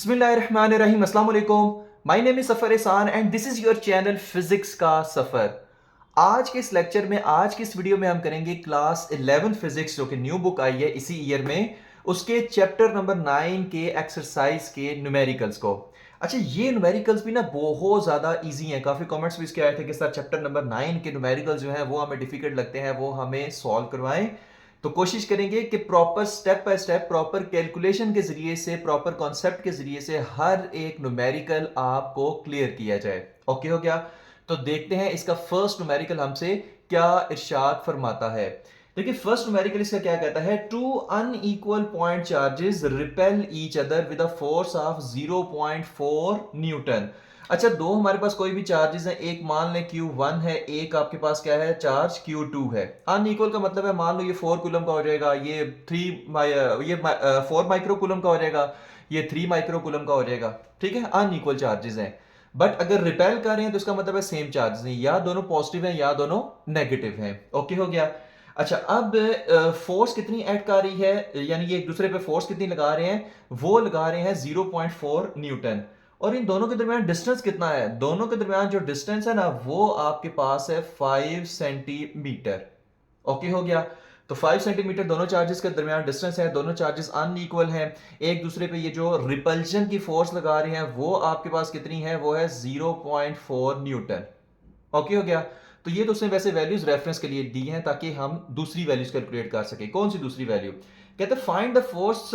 बिस्मिल्लाहिर्रहमानिर्रहीम अस्सलाम वालेकुम। माय नेम इज सफ़र एहसान and this is your channel physics का सफ़र। आज के इस लेक्चर में, आज की इस वीडियो में हम करेंगे क्लास 11 फिजिक्स, जो कि न्यू बुक आई है इसी ईयर में, उसके चैप्टर नंबर 9 के एक्सरसाइज के न्यूमेरिकल्स को। अच्छा, ये न्यूमेरिकल्स भी ना बहुत ज़्यादा इजी हैं। काफ़ी कमेंट्स भी इसके आए थे कि सर चैप्टर नंबर 9 के न्यूमेरिकल्स जो हैं वो हमें डिफिकल्ट लगते हैं, वो हमें सॉल्व करवाएं। तो कोशिश करेंगे कि proper step by step, proper calculation के जरिए से, प्रॉपर कॉन्सेप्ट के जरिए से हर एक न्यूमेरिकल आपको क्लियर किया जाए। ओके हो गया? तो देखते हैं इसका फर्स्ट न्यूमेरिकल हमसे क्या इरशाद फरमाता है। देखिए, फर्स्ट न्यूमेरिकल इसका क्या कहता है। Two unequal point charges repel each other with a force of 0.4 newton. अच्छा, दो हमारे पास कोई भी चार्जेस हैं, एक मान लें Q1 है, एक आपके पास क्या है, चार्ज Q2 है। अनइक्वल का मतलब है, मान लो ये 4 कूलम का हो जाएगा, ये 4 माइक्रो कूलम का हो जाएगा, ये 3 माइक्रो कूलम का हो जाएगा। ठीक है, अनइक्वल चार्जेस हैं। बट अगर रिपेल कर रहे हैं तो इसका मतलब है सेम चार्जेस नहीं, या दोनों पॉजिटिव हैं या दोनों नेगेटिव हैं। ओके हो गया? अच्छा, अब फोर्स कितनी ऐड कर रही है, यानी ये एक दूसरे पे फोर्स कितनी लगा रहे हैं, वो लगा रहे हैं 0.4 न्यूटन। और इन दोनों के दरमियान डिस्टेंस कितना है, दोनों के दरमियान जो डिस्टेंस है ना, वो आपके पास है 5 सेंटीमीटर। ओके हो गया? तो 5 सेंटीमीटर दोनों चार्जेस के दरमियान डिस्टेंस है, दोनों चार्जेस अनइक्वल हैं। एक दूसरे पे ये जो रिपल्जन की फोर्स लगा रहे हैं वो आपके पास कितनी है, वो है 0.4 न्यूटन। ओके हो गया? तो ये तो उसने वैसे वैल्यूज रेफरेंस के लिए दी हैं ताकि हम दूसरी वैल्यूज कैलकुलेट कर सके। कौन सी दूसरी वैल्यू? कहते हैं find the force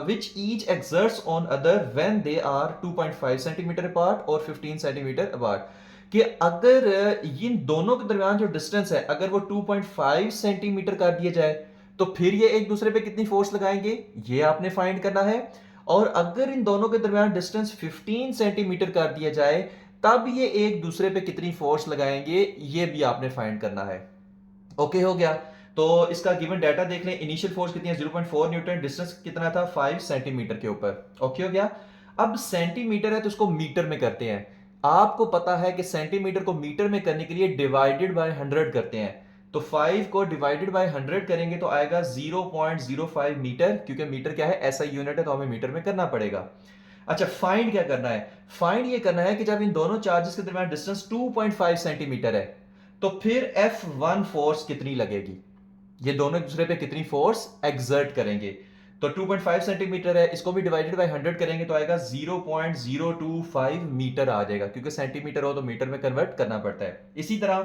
which each exerts on other when they are 2.5 centimetre apart और 15 सेंटीमीटर अपार्ट। कि अगर इन दोनों के दरमियान जो डिस्टेंस है, अगर वो 2.5 सेंटीमीटर कर दिया जाए तो फिर ये एक दूसरे पे कितनी फोर्स लगाएंगे, ये आपने फाइंड करना है। और अगर इन दोनों के दरमियान डिस्टेंस 15 सेंटीमीटर कर दिया जाए तब ये एक दूसरे पे कितनी फोर्स लगाएंगे, ये भी आपने फाइंड करना है। ओके हो गया? तो इसका गिवन डाटा देख लें। इनिशियल फोर्स कितनी है, 0.4 न्यूटन। डिस्टेंस कितना था, 5 सेंटीमीटर के ऊपर। ओके हो गया? अब सेंटीमीटर है तो उसको मीटर में करते हैं। आपको पता है कि सेंटीमीटर को मीटर में करने के लिए डिवाइडेड बाय 100 करते हैं। तो 5 को डिवाइडेड बाय 100 करेंगे तो आएगा 0.05 मीटर, क्योंकि मीटर क्या है, ऐसा यूनिट है, तो हमें मीटर में करना पड़ेगा। अच्छा, फाइंड क्या करना है? फाइंड ये करना है कि जब इन दोनों चार्जेस के दरमियान डिस्टेंस 2.5 सेंटीमीटर है तो फिर F1 फोर्स कितनी लगेगी, ये दोनों एक दूसरे पे कितनी फोर्स एक्सर्ट करेंगे। तो 2.5 सेंटीमीटर है, इसको भी डिवाइडेड बाय 100 करेंगे तो आएगा 0.025 मीटर आ जाएगा, क्योंकि सेंटीमीटर हो तो मीटर में कन्वर्ट करना पड़ता है। इसी तरह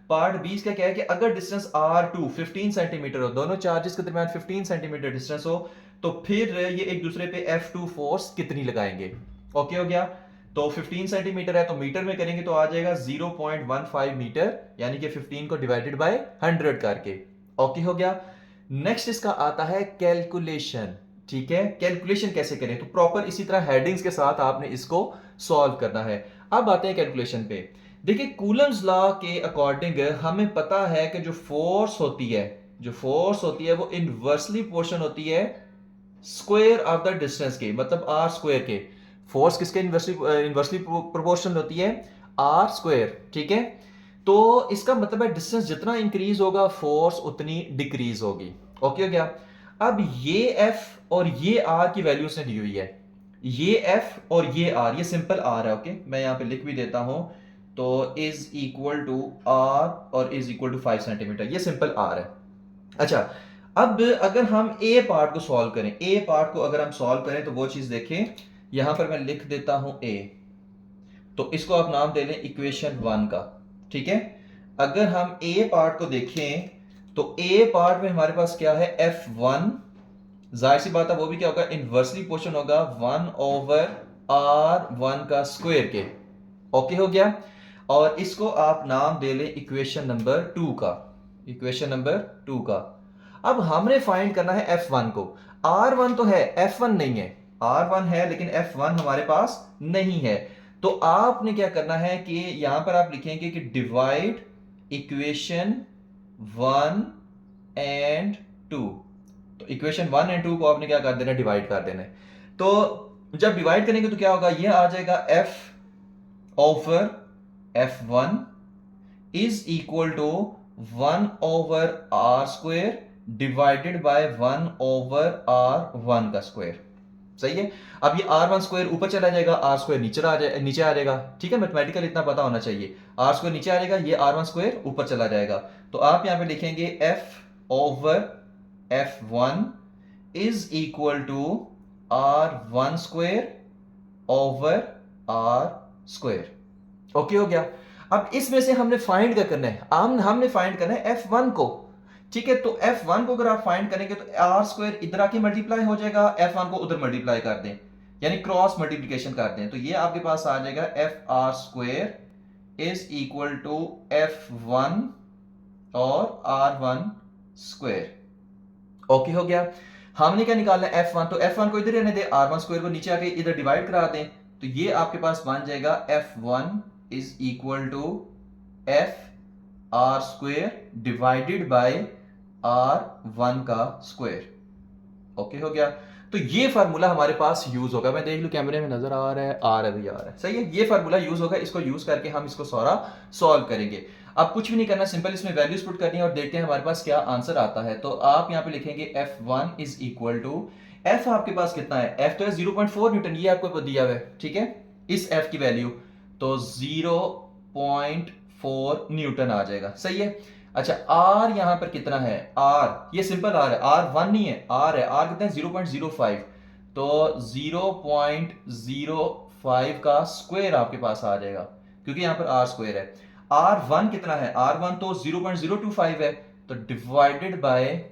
पार्ट 20 का क्या है कि अगर डिस्टेंस R2 15 सेंटीमीटर हो, दोनों चार्जेस के दरमियान 15 सेंटीमीटर डिस्टेंस हो, तो फिर ये एक दूसरे पे F2 फोर्स कितनी लगाएंगे। ओके हो गया? तो 15 सेंटीमीटर है तो मीटर में करेंगे तो आ जाएगा 0.15 मीटर, यानी कि 15 को डिवाइडेड बाय 100 करके। ओके हो गया? नेक्स्ट इसका आता है कैलकुलेशन। ठीक है, कैलकुलेशन कैसे करें, तो प्रॉपर इसी तरह हेडिंग्स के साथ आपने इसको सॉल्व करना है। अब आते हैं कैलकुलेशन पे। देखिए, कूलम्स लॉ के अकॉर्डिंग हमें पता है कि जो फोर्स होती है, जो फोर्स होती है वो इनवर्सली प्रोपोर्शन होती है स्क्वायर ऑफ द डिस्टेंस के, मतलब आर स्क्वायर के। फोर्स किसके इनवर्सली प्रोपोर्शनल होती है, आर स्क्वायर। ठीक है? तो इसका मतलब है डिस्टेंस जितना इंक्रीज होगा फोर्स उतनी डिक्रीज होगी। ओके हो गया? अब ये एफ और ये आर की वैल्यू उसने दी हुई है, ये एफ और ये आर, ये सिंपल आर है। ओके, मैं यहां पे लिख भी देता हूं। तो इज इक्वल टू आर और इज इक्वल टू 5 सेंटीमीटर, ये सिंपल आर है। अच्छा, अब अगर हम ए पार्ट को सॉल्व करें, ए पार्ट को अगर हम सॉल्व करें तो वो चीज देखें, यहां पर मैं लिख देता हूं ए, तो इसको आप नाम दे लें इक्वेशन 1 का। ठीक है? अगर हम ए पार्ट को देखें तो ए पार्ट में हमारे पास क्या है, F1। जाहिर सी बात है वो भी क्या होगा, इनवर्सली पोर्शन होगा 1/R1 का स्क्वायर के। ओके हो गया? और इसको आप नाम दे लें इक्वेशन नंबर 2 का, इक्वेशन नंबर 2 का। अब हमने फाइंड करना है F1 को। R1 तो है, F1 नहीं है। R1 है लेकिन F1 हमारे पास नहीं है। तो आपने क्या करना है कि यहां पर आप लिखेंगे कि डिवाइड इक्वेशन 1 एंड 2। तो इक्वेशन 1 एंड 2 को आपने क्या कर देना है, डिवाइड कर देना है। तो जब डिवाइड करेंगे तो क्या होगा, यह आ जाएगा F over F1 is equal to 1/R² divided by 1/R1 का स्क्वायर। सही है। अब ये आर वन स्क्वायर ऊपर चला जाएगा, आर स्क्वायर नीचे आ जाएगा। ठीक है, मैथमेटिकल इतना पता होना चाहिए। आर स्क्वायर नीचे आ जाएगा, ये आर वन स्क्वायर ऊपर चला जाएगा। तो आप यहां पे लिखेंगे F over F one is equal to R one square over R square. Okay हो गया। अब इसमें से हमने फाइंड क्या करना है, हमने फाइंड करना है एफ वन को। ठीक है, तो एफ वन को अगर आप फाइंड करेंगे तो आर स्क्वायर इधर आके मल्टीप्लाई हो जाएगा, एफ वन को उधर मल्टीप्लाई कर दें, यानी क्रॉस मल्टीप्लीकेशन कर दें, तो ये आपके पास आ जाएगा F R square is equal to F one और आर वन स्क्वायर। ओके हो गया। हमने क्या निकालना है एफ वन, तो एफ वन को इधर रहने दे, आर वन स्क्वायर को नीचे आके इधर डिवाइड करा दें, तो ये आपके पास बन जाएगा F one is equal to F R square divided by R one का स्क्वायर। ओके हो गया। तो ये फार्मूला हमारे पास यूज होगा, मैं देख लूं कैमरे में नजर आ रहा है, आ रहा है भैया, आ रहा है, सही है। ये फार्मूला यूज होगा, इसको यूज करके हम इसको सारा सॉल्व करेंगे। अब कुछ भी नहीं करना, सिंपल इसमें वैल्यूज पुट करनी है और देखते हैं हमारे पास क्या आंसर आता है। तो आप यहां पे लिखेंगे F one is equal to, F आपके पास कितना है, एफ तो है 0.4 न्यूटन, ये आपको दिया हुआ है। ठीक है, इस एफ की वैल्यू तो 0.4 न्यूटन आ जाएगा, सही है। अच्छा, आर यहां पर कितना है, आर ये सिंपल आर है, आर वन नहीं है, आर है, आर कितना है 0.05, तो 0.05 का स्क्वायर आपके पास आ जाएगा, क्योंकि यहां पर आर स्क्वायर है। आर वन कितना है, आर वन तो 0.025 है, तो डिवाइडेड बाय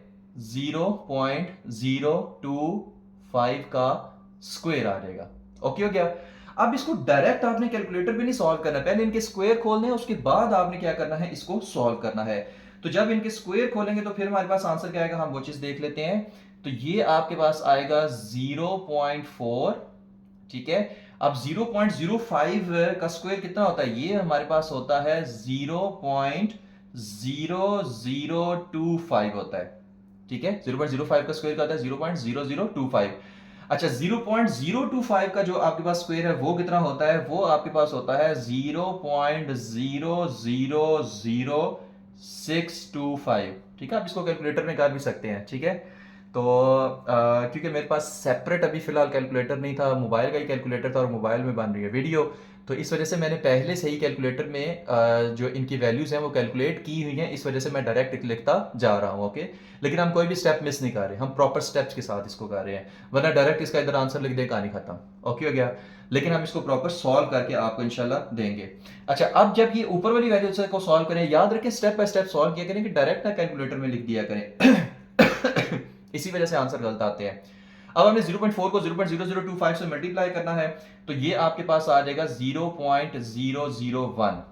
0.025 का स्क्वायर आ जाएगा। ओके हो गया। अब इसको डायरेक्ट आपने कैलकुलेटर पे नहीं सॉल्व करना, पहले इनके स्क्वायर खोलने हैं, उसके बाद आपने क्या करना है, इसको सॉल्व करना है। तो जब इनके स्क्वायर खोलेंगे तो फिर हमारे पास आंसर क्या आएगा, हम वो चीज देख लेते हैं। तो ये आपके पास आएगा 0.4। ठीक है, अब 0.05 का स्क्वायर कितना होता है, ये हमारे पास होता है 0.0025 होता है। ठीक है, 0.05 का स्क्वायर का होता है 0.0025। अच्छा, 0.025 का जो आपके पास स्क्वायर है वो कितना होता है, वो आपके पास होता है 0.000625। ठीक है, आप इसको कैलकुलेटर में कर भी सकते हैं। ठीक है, तो क्योंकि मेरे पास सेपरेट अभी फिलहाल कैलकुलेटर नहीं था, मोबाइल का ही कैलकुलेटर था और मोबाइल में बन रही है वीडियो, तो इस वजह से मैंने पहले से ही कैलकुलेटर में जो इनकी वैल्यूज हैं वो कैलकुलेट की हुई हैं, इस वजह से मैं डायरेक्ट लिखता जा रहा हूँ। ओके, लेकिन हम कोई भी स्टेप मिस नहीं कर रहे, हम प्रॉपर स्टेप्स के साथ इसको कर रहे हैं, वरना डायरेक्ट इसका इधर आंसर लिख दे, कहानी खत्म। ओके हो गया। लेकिन हम इसको प्रॉपर सॉल्व करके आपको इंशाल्लाह देंगे। अच्छा, अब जब ये ऊपर वाली वैल्यू को सॉल्व करें, याद रखें स्टेप बाय स्टेप सॉल्व किया करें, कि डायरेक्ट ना कैलकुलेटर में लिख दिया करें इसी वजह से आंसर गलत आते हैं। अब हमें 0.4 को 0.0025 से मल्टीप्लाई करना है, तो ये आपके पास आ जाएगा 0.001।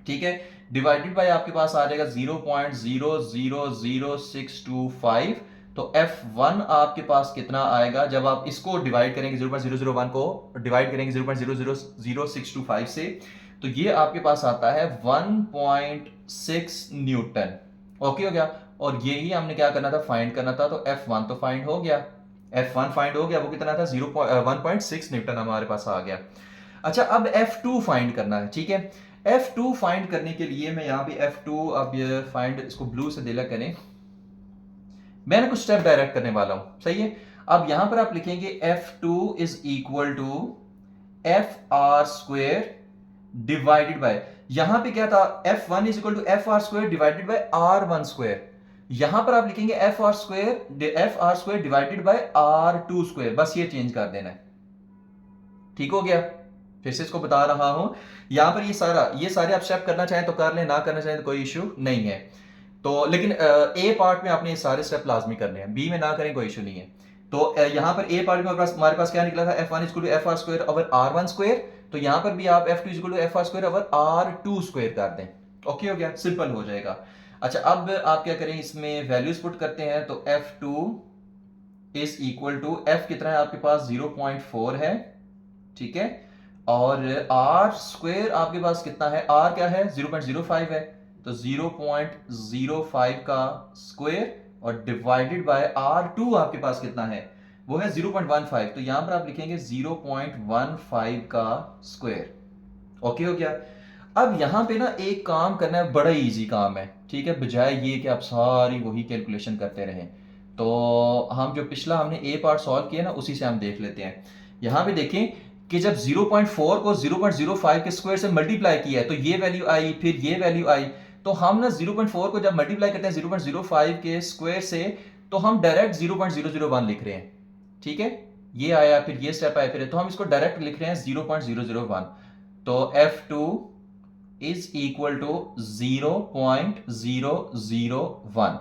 ठीक है, डिवाइडेड बाय आपके पास आ जाएगा 0.000625। तो F1 आपके पास कितना आएगा, जब आप इसको डिवाइड करेंगे 0.001 को डिवाइड करेंगे 0.000625 से, तो ये आपके पास आता है 1.6 न्यूटन। ओके हो गया। और यही हमने क्या करना था, फाइंड करना था, तो F1 तो फाइंड हो गया, F1 फाइंड हो गया, वो कितना था 1.6 न्यूटन हमारे पास आ गया। अच्छा, अब F2 फाइंड करना है। ठीक है, F2 फाइंड करने के लिए मैं यहाँ पे F2, अब ये फाइंड इसको ब्लू से दिला करें, मैंने कुछ स्टेप डायरेक्ट करने वाला हूं, सही है। अब यहां पर आप लिखेंगे F2 is equal to F R square divided by, यहां पे क्या था, F1 is equal to F R square divided by R one square, यहां पर आप लिखेंगे F R square divided by R two square, बस ये चेंज कर देना है। ठीक हो गया, फिर से इसको बता रहा हूं, यहां पर ये सारे आप स्टेप करना चाहें तो कर लें, ना करना चाहें तो कोई इशू नहीं है। तो लेकिन ए पार्ट में आपने ये सारे स्टेप लाजमी करने हैं, बी में ना करें कोई इशू नहीं है। तो यहां पर ए पार्ट में हमारे पास क्या निकला था, F1 is equal to F R square over R one square, तो यहां पर भी आप F2 is equal to F R square over R two square कर दें। ओके हो गया, सिंपल हो जाएगा। अच्छा, अब आप क्या करें, इसमें वैल्यूज पुट करते हैं, तो F2 is equal to, F कितना है आपके पास 0.4 है। ठीक है, और आर स्क्वायर आपके पास कितना है, आर क्या है 0.05 है, तो 0.05 का स्क्वायर और डिवाइडेड बाय R2 आपके पास कितना है, वो है 0.15, तो यहां पर आप लिखेंगे 0.15 का स्क्वायर। ओके हो गया। अब यहां पे ना एक काम करना है, बड़ा इजी काम है। ठीक है, बजाय ये कि आप सारी वही कैलकुलेशन करते रहें, तो हम जो पिछला हमने ए पार्ट सॉल्व किया ना उसी से हम देख लेते हैं। यहाँ पे देखें कि जब 0.4 को 0.05 के स्क्वायर से मल्टीप्लाई किया है तो ये वैल्यू आई, फिर ये वैल्यू आई। तो हम ना 0.4 को जब मल्टीप्लाई करते हैं 0.05 के स्क्वायर से तो हम डायरेक्ट 0.001 लिख रहे हैं। ठीक है, ये आया, फिर ये स्टेप आया, फिर तो हम इसको डायरेक्ट लिख रहे हैं 0.001। तो F2 इज इक्वल टू 0.001,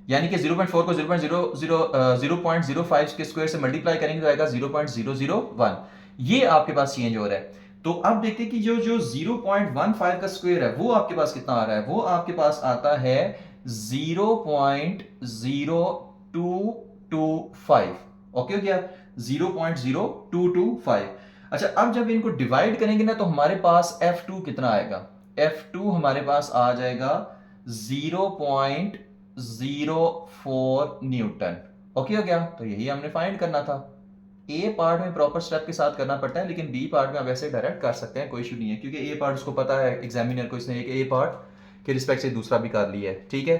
यानी कि 0.4 को 0.05 के स्क्वायर से मल्टीप्लाई करेंगे तो आएगा 0.001। ये आपके पास चेंज हो रहा है। तो अब देखते हैं कि जो जो 0.15 का स्क्वायर है वो आपके पास कितना आ रहा है। वो आपके पास आता है 0.0225। ओके हो गया, 0.0225। अच्छा, अब जब इनको डिवाइड करेंगे ना तो हमारे पास F2 कितना आएगा। F2 हमारे पास आ जाएगा 0.04 न्यूटन। ओके हो गया, तो यही हमने फाइंड करना था। ए पार्ट में प्रॉपर स्टेप के साथ करना पड़ता है, लेकिन बी पार्ट में आप वैसे डायरेक्ट कर सकते हैं, कोई इशू नहीं है, क्योंकि ए पार्ट उसको पता है एग्जामिनर को, इसने एक ए पार्ट के रिस्पेक्ट से दूसरा भी कर लिया है। ठीक है,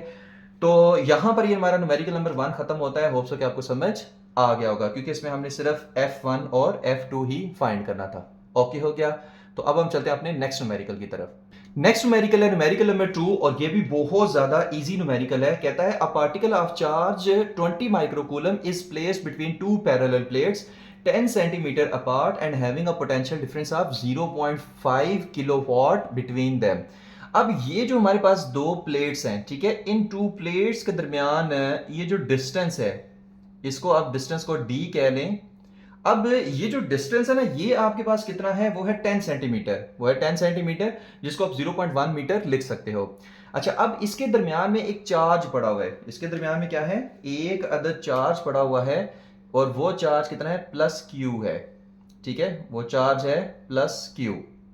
तो यहां पर ये हमारा न्यूमेरिकल नंबर 1 खत्म होता है। होप सो कि आपको समझ आ गया होगा, क्योंकि इसमें हमने सिर्फ F1 और F2 ही फाइंड करना था। ओके हो गया, तो अब हम चलते हैं अपने नेक्स्ट न्यूमेरिकल की तरफ। नेक्स्ट न्यूमेरिकल है न्यूमेरिकल नंबर 2, और ये भी बहुत ज्यादा इजी न्यूमेरिकल है। कहता है a particle of charge 20 microcoulomb is placed between two parallel plates 10 centimetre apart and having a potential difference of 0.5 kilowatt between them. अब ये जो हमारे पास दो प्लेट्स हैं, ठीक है, इन टू प्लेट्स के दरमियान ये जो डिस्टेंस है, इसको आप डिस्टेंस को d कह लें। अब ये जो डिस्टेंस है ना, ये आपके पास कितना है, वो है 10 सेंटीमीटर, वो है 10 सेंटीमीटर, जिसको आप 0.1 मीटर लिख सकते हो। अच्छा, अब इसके दरमियान में एक चार्ज पड़ा हुआ है, इसके दरमियान में क्या है, एक अदद चार्ज पड़ा हुआ है, और वो चार्ज कितना है, प्लस क्यू है। ठीक है, वो चार्ज है प्लस क्यू।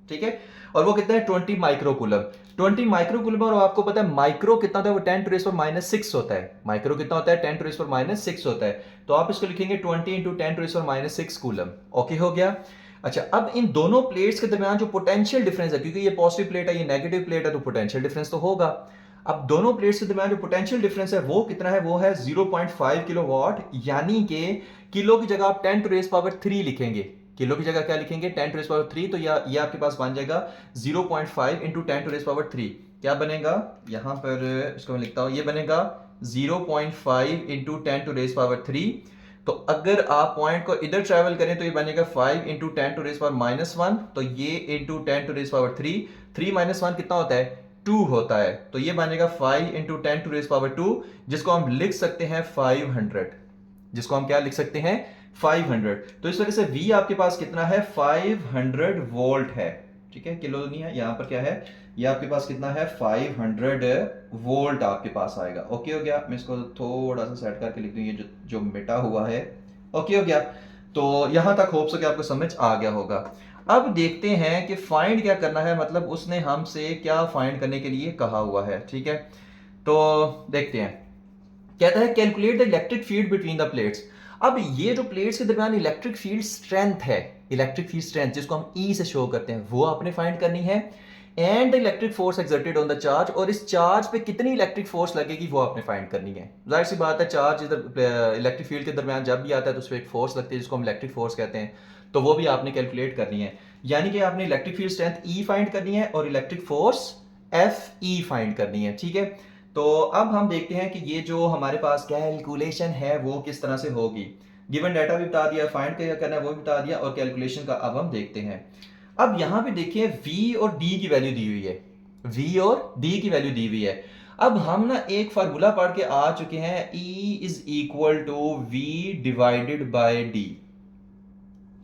ठीक है, और वो कितना है, 20 माइक्रोकूलम। 20 माइक्रोकूलम, और आपको पता है माइक्रो कितना होता है, वो 10⁻⁻6 होता है। माइक्रो कितना होता है, 10⁻⁻6 होता है। तो आप इसको लिखेंगे 20 इंटू 10⁻⁻6 कूलम। ओके हो गया। अच्छा, अब इन दोनों प्लेट्स के दरमियान जो पोटेंशियल डिफरेंस है, क्योंकि ये पॉजिटिव प्लेट है, ये नेगेटिव प्लेट है, तो पोटेंशियल डिफरेंस तो होगा। अब दोनों प्लेट्स के दरमियान जो पोटेंशियल डिफरेंस है वो कितना है, वो है 0.5 किलोवाट, यानी कि किलो की जगह आप 10⁻³ लिखेंगे। किलो की जगह क्या लिखेंगे, 10⁻³ तो ये आपके पास बन जाएगा 0.5 इंटू 10⁻³ क्या बनेगा, यहां पर इसको मैं लिखता हूं, ये बनेगा 0.5 इंटू 10⁻³। तो अगर आप पॉइंट को इधर ट्रेवल करें तो ये बनेगा 5 इंटू 10⁻⁻1, तो ये इंटू 10⁻³ 3 माइनस 1 कितना होता है, 2 होता है। तो ये बनेगा 5 इंटू 10⁻², जिसको हम लिख सकते हैं 500, जिसको हम क्या लिख सकते हैं, 500। तो इस वजह से V आपके पास कितना है, 500 वोल्ट है। ठीक है, किलो नहीं है, यहां पर क्या है, ये आपके पास कितना है, 500 वोल्ट आपके पास आएगा। ओके हो गया, मैं इसको थोड़ा सा सेट करके लिख दूं, ये जो मिटा हुआ है। ओके हो गया, तो यहां तक होप सके आपको समझ आ गया होगा। अब देखते हैं कि फाइंड क्या करना है, मतलब उसने हमसे क्या फाइंड करने के लिए कहा हुआ है। ठीक है, तो देखते हैं। कहता है calculate the electric field between the plates. अब ये जो प्लेट्स के दरमियान इलेक्ट्रिक फील्ड स्ट्रेंथ है, इलेक्ट्रिक फील्ड स्ट्रेंथ जिसको हम E से शो करते हैं, वो आपने फाइंड करनी है। And electric force exerted on the charge, और इस चार्ज पे कितनी इलेक्ट्रिक फोर्स लगेगी वो आपने फाइंड करनी है। जाहिर सी बात है, चार्ज इधर इलेक्ट्रिक फील्ड के दरमियान जब भी आता है तो उस पर एक फोर्स लगती है जिसको हम इलेक्ट्रिक फोर्स कहते हैं, तो वो भी आपने कैलकुलेट करनी है। यानी कि आपने electric field strength E find करनी है और इलेक्ट्रिक फोर्स FE फाइंड करनी है। ठीक है, तो अब हम देखते हैं कि ये जो हमारे पास कैलकुलेशन है वो किस तरह से होगी। गिवन डाटा भी बता दिया, फाइंड क्या करना है वो भी बता दिया, और कैलकुलेशन का अब हम देखते हैं। अब यहां पे देखिए V और D की वैल्यू दी हुई है, V और D की वैल्यू दी हुई है। अब हम ना एक फार्मूला पढ़ के आ चुके हैं, E is equal to V divided by D।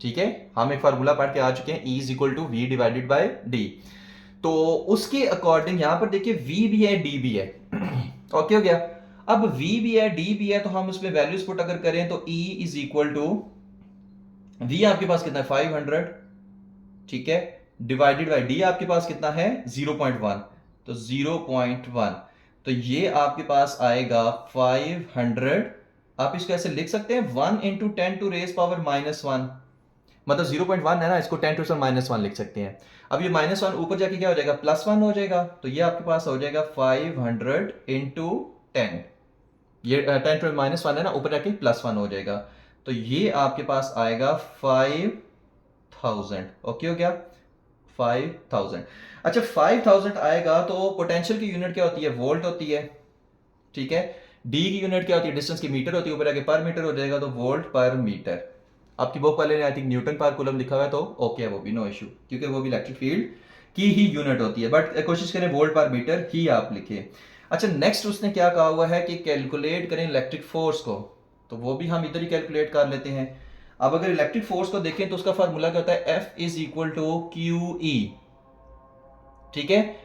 ठीक है, हम एक फार्मूला पढ़ के आ चुके हैं, E is equal to V divided by D। तो उसके अकॉर्डिंग यहां पर देखिए V भी है, D भी है। ओके हो गया, अब V भी है, D भी है, तो हम उसमें वैल्यूज पुट अगर करें तो E is equal to, V आपके पास कितना है, 500, ठीक है, डिवाइडेड बाय D आपके पास कितना है, 0.1, तो 0.1, तो ये आपके पास आएगा 500। आप इसको ऐसे लिख सकते हैं 1 इंटू 10⁻⁻1, मतलब 0.1 है ना, इसको 10⁻⁻1 लिख सकते हैं। अब ये -1 ऊपर जाके क्या हो जाएगा, +1 हो जाएगा, तो ये आपके पास हो जाएगा 500 इंटू 10। ये 10 टू -1 है ना, ऊपर जाके +1 हो जाएगा। तो ये आपके पास आएगा 5000। ओके हो गया, 5000। अच्छा 5000 आएगा तो पोटेंशियल की यूनिट क्या होती है, वोल्ट होती है, ठीक है। डी की यूनिट क्या होती है, डिस्टेंस की मीटर होती है, ऊपर आके पर मीटर हो जाएगा, तो वोल्ट पर मीटर। आपकी बुक वाले ने I think Newton per coulomb लिखा हुआ है, तो ओके है, वो भी नो इशू, क्योंकि वो भी इलेक्ट्रिक फील्ड की ही यूनिट होती है, बट कोशिश करें वोल्ट पर मीटर ही आप लिखे। अच्छा नेक्स्ट उसने क्या कहा हुआ है कि कैलकुलेट करें इलेक्ट्रिक फोर्स को, तो वो भी हम इधर ही कैलकुलेट कर लेते हैं। अब अगर इलेक्ट्रिक फोर्स को देखें तो उसका फार्मूला क्या होता है, F is equal to Q E, ठीक है।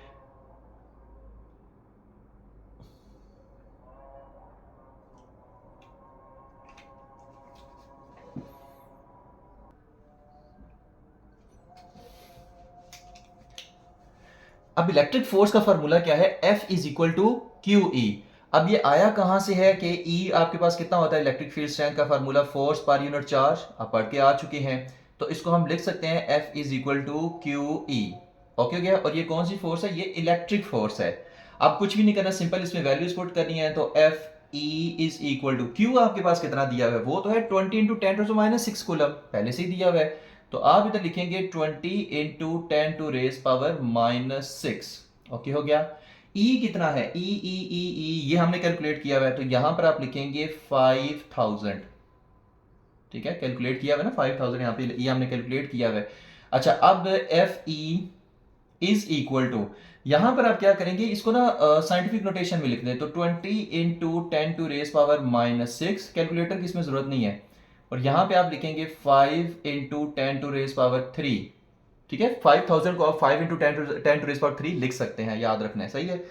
अब इलेक्ट्रिक फोर्स का फॉर्मूला क्या है, F is equal to Q E. अब ये आया कहां से है कि E आपके पास कितना होता है, इलेक्ट्रिक फील्ड स्ट्रेंथ का formula force per unit charge, आप पढ़ के आ चुके हैं। तो इसको हम लिख सकते हैं F is equal to Q E. Okay हो गया। और ये कौन सी फोर्स है, ये इलेक्ट्रिक फोर्स है। अब कुछ भी नहीं करना, सिंपल इसमें वैल्यूज पुट करनी है। तो F E is equal to Q आपके पास कितना दिया हुआ है, वो तो है 20 इंटू 10⁻⁶ कूलम, पहले से ही दिया हुआ है। तो आप इधर लिखेंगे 20 इंटू 10⁻⁻⁶। ओके हो गया। E कितना है, ई ये हमने कैलकुलेट किया हुआ है, तो यहां पर आप लिखेंगे 5000, ठीक है, कैलकुलेट किया हुआ है ना 5000, यहाँ पे E हमने कैलकुलेट किया हुआ है। अच्छा अब F E is equal to, यहां पर आप क्या करेंगे, इसको ना साइंटिफिक नोटेशन में लिख दें, तो 20 इंटू 10⁻⁻⁶, कैलकुलेटर की इसमें जरूरत नहीं है। और यहां पे आप लिखेंगे 5 इंटू 10⁻3, ठीक है। 5000 को आप 5 इंटू 10⁻3 लिख सकते हैं, याद रखना है, सही है।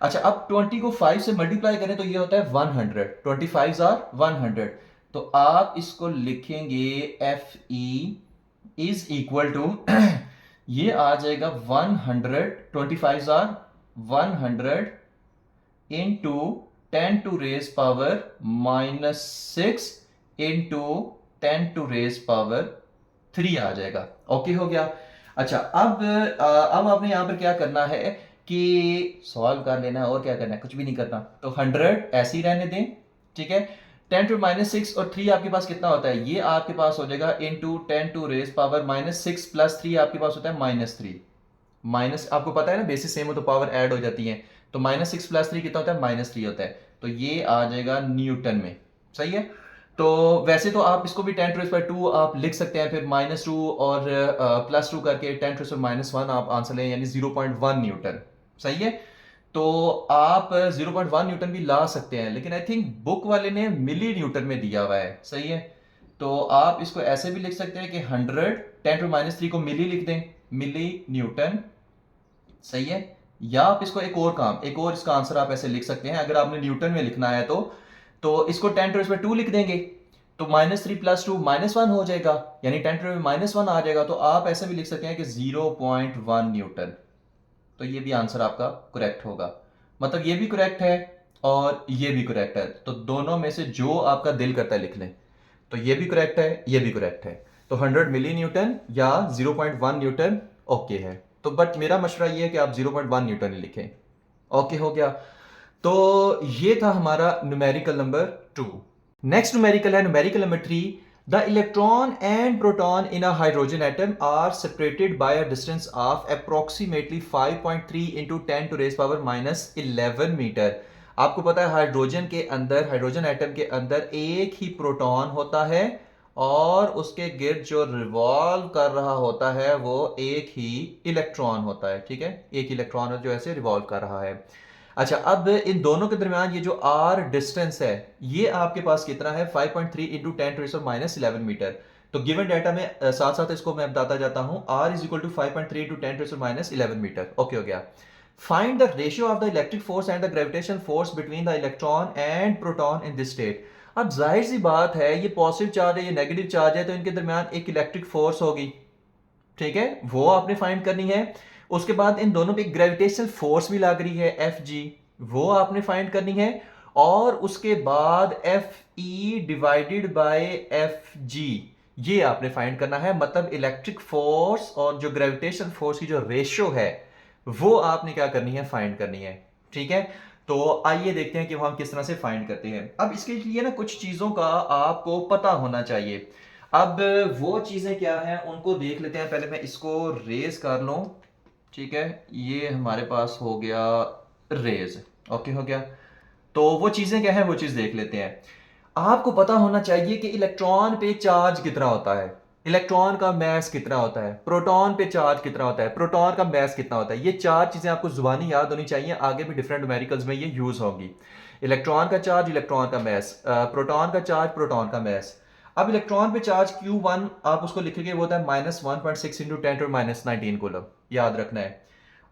अच्छा अब 20 को 5 से मल्टीप्लाई करें तो ये होता है 100, 25 आर 100। तो आप इसको लिखेंगे F E is equal to ये आ जाएगा 100, 25 आर 100 इंटू 10⁻⁻⁶ इंटू 10⁻3 आ जाएगा। ओके हो गया। अच्छा अब आपने यहां पर क्या करना है कि सॉल्व कर लेना है, और क्या करना है, कुछ भी नहीं करना। तो 100 ऐसे ही रहने दें, ठीक है। 10⁻⁶ और 3 आपके पास कितना होता है, ये आपके पास हो जाएगा इंटू 10⁻⁻⁶ प्लस 3 आपके पास होता है -3। माइनस आपको पता है ना, बेसिस सेम हो तो पावर ऐड हो जाती है। तो -6 प्लस 3 कितना होता है, -3 होता है। तो ये आ जाएगा न्यूटन में, सही है। तो वैसे तो आप इसको भी 10⁻² आप लिख सकते हैं, फिर -2 और +2 करके 10⁻⁻1 आप आंसर लें, यानी 0.1 न्यूटन, सही है। तो आप 0.1 न्यूटन भी ला सकते हैं, लेकिन आई थिंक बुक वाले ने मिली न्यूटन में दिया हुआ है, सही है। तो आप इसको ऐसे भी लिख सकते हैं कि 100 10⁻³ को मिली लिख दें, मिली न्यूटन, सही है। या आप इसको एक और इसका आंसर आप ऐसे लिख सकते हैं, अगर आपने न्यूटन में लिखना है तो इसको 10⁻² लिख देंगे, तो -3 + 2 -1 हो जाएगा, यानी 10⁻⁻1 आ जाएगा। तो आप ऐसे भी लिख सकते हैं कि 0.1 न्यूटन। तो ये भी आंसर आपका करेक्ट होगा, मतलब ये भी करेक्ट है और ये भी करेक्ट है। तो दोनों में से जो आपका दिल करता है लिख लें। तो ये भी करेक्ट है, ये भी करेक्ट है। तो 100 मिली न्यूटन या 0.1 न्यूटन ओके है। तो बट मेरा मशवरा ये है कि आप 0.1 न्यूटन ही लिखें। ओके हो गया। तो ये था हमारा न्यूमेरिकल नंबर 2। नेक्स्ट न्यूमेरिकल है numerical number 3। The electron and proton in a hydrogen atom are separated by a distance of approximately 5.3 into 10⁻⁻11 metre. आपको पता है हाइड्रोजन एटम के अंदर एक ही प्रोटॉन होता है, और उसके गिर्द जो रिवॉल्व कर रहा होता है वो एक ही इलेक्ट्रॉन होता है, ठीक है। एक इलेक्ट्रॉन जो ऐसे रिवॉल्व कर रहा है। अच्छा अब इन दोनों के दरमियान ये जो आर डिस्टेंस है, ये आपके पास कितना है, 5.3 इंटू 10⁻⁻11 मीटर। तो गिवन डाटा में साथ साथ इसको मैं बताता जाता हूं, R is equal to 5.3 into 10⁻⁻11 metre. Okay हो गया। Find the ratio of the electric force and the gravitation force between the electron and proton in this state. अब जाहिर सी बात है, ये पॉजिटिव चार्ज है, ये नेगेटिव चार्ज है, तो इनके दरमियान एक इलेक्ट्रिक फोर्स होगी, ठीक है, वो आपने फाइंड करनी है। उसके बाद इन दोनों पे ग्रेविटेशनल फोर्स भी लग रही है, एफ जी, वो आपने फाइंड करनी है। और उसके बाद F E divided by F G, ये आपने फाइंड करना है। मतलब इलेक्ट्रिक फोर्स और जो ग्रेविटेशनल फोर्स की जो रेशियो है, वो आपने क्या करनी है, फाइंड करनी है, ठीक है। तो आइए देखते हैं कि वो हम किस तरह से फाइंड करते हैं। अब इसके लिए ना कुछ चीज़ों का आपको पता होना चाहिए। अब वो चीज़ें क्या हैं उनको देख लेते हैं। पहले मैं इसको रेज कर लूँ, ठीक है, ये हमारे पास हो गया रेज, ओके हो गया। तो वो चीज़ें क्या है वो चीज़ देख लेते हैं। आपको पता होना चाहिए कि इलेक्ट्रॉन पे चार्ज कितना होता है, इलेक्ट्रॉन का मास कितना होता है, प्रोटॉन पे चार्ज कितना होता है, प्रोटॉन का मास कितना होता है। ये चार चीजें आपको जुबानी याद होनी चाहिए, आगे भी डिफरेंट न्यूमेरिकल्स में ये यूज होंगी। इलेक्ट्रॉन का चार्ज, इलेक्ट्रॉन का मास, प्रोटॉन का चार्ज, प्रोटॉन का मास। अब इलेक्ट्रॉन पे चार्ज Q1 आप उसको लिखेंगे वो होता है -1.6 इंटू 10⁻19 कूलम, याद रखना है।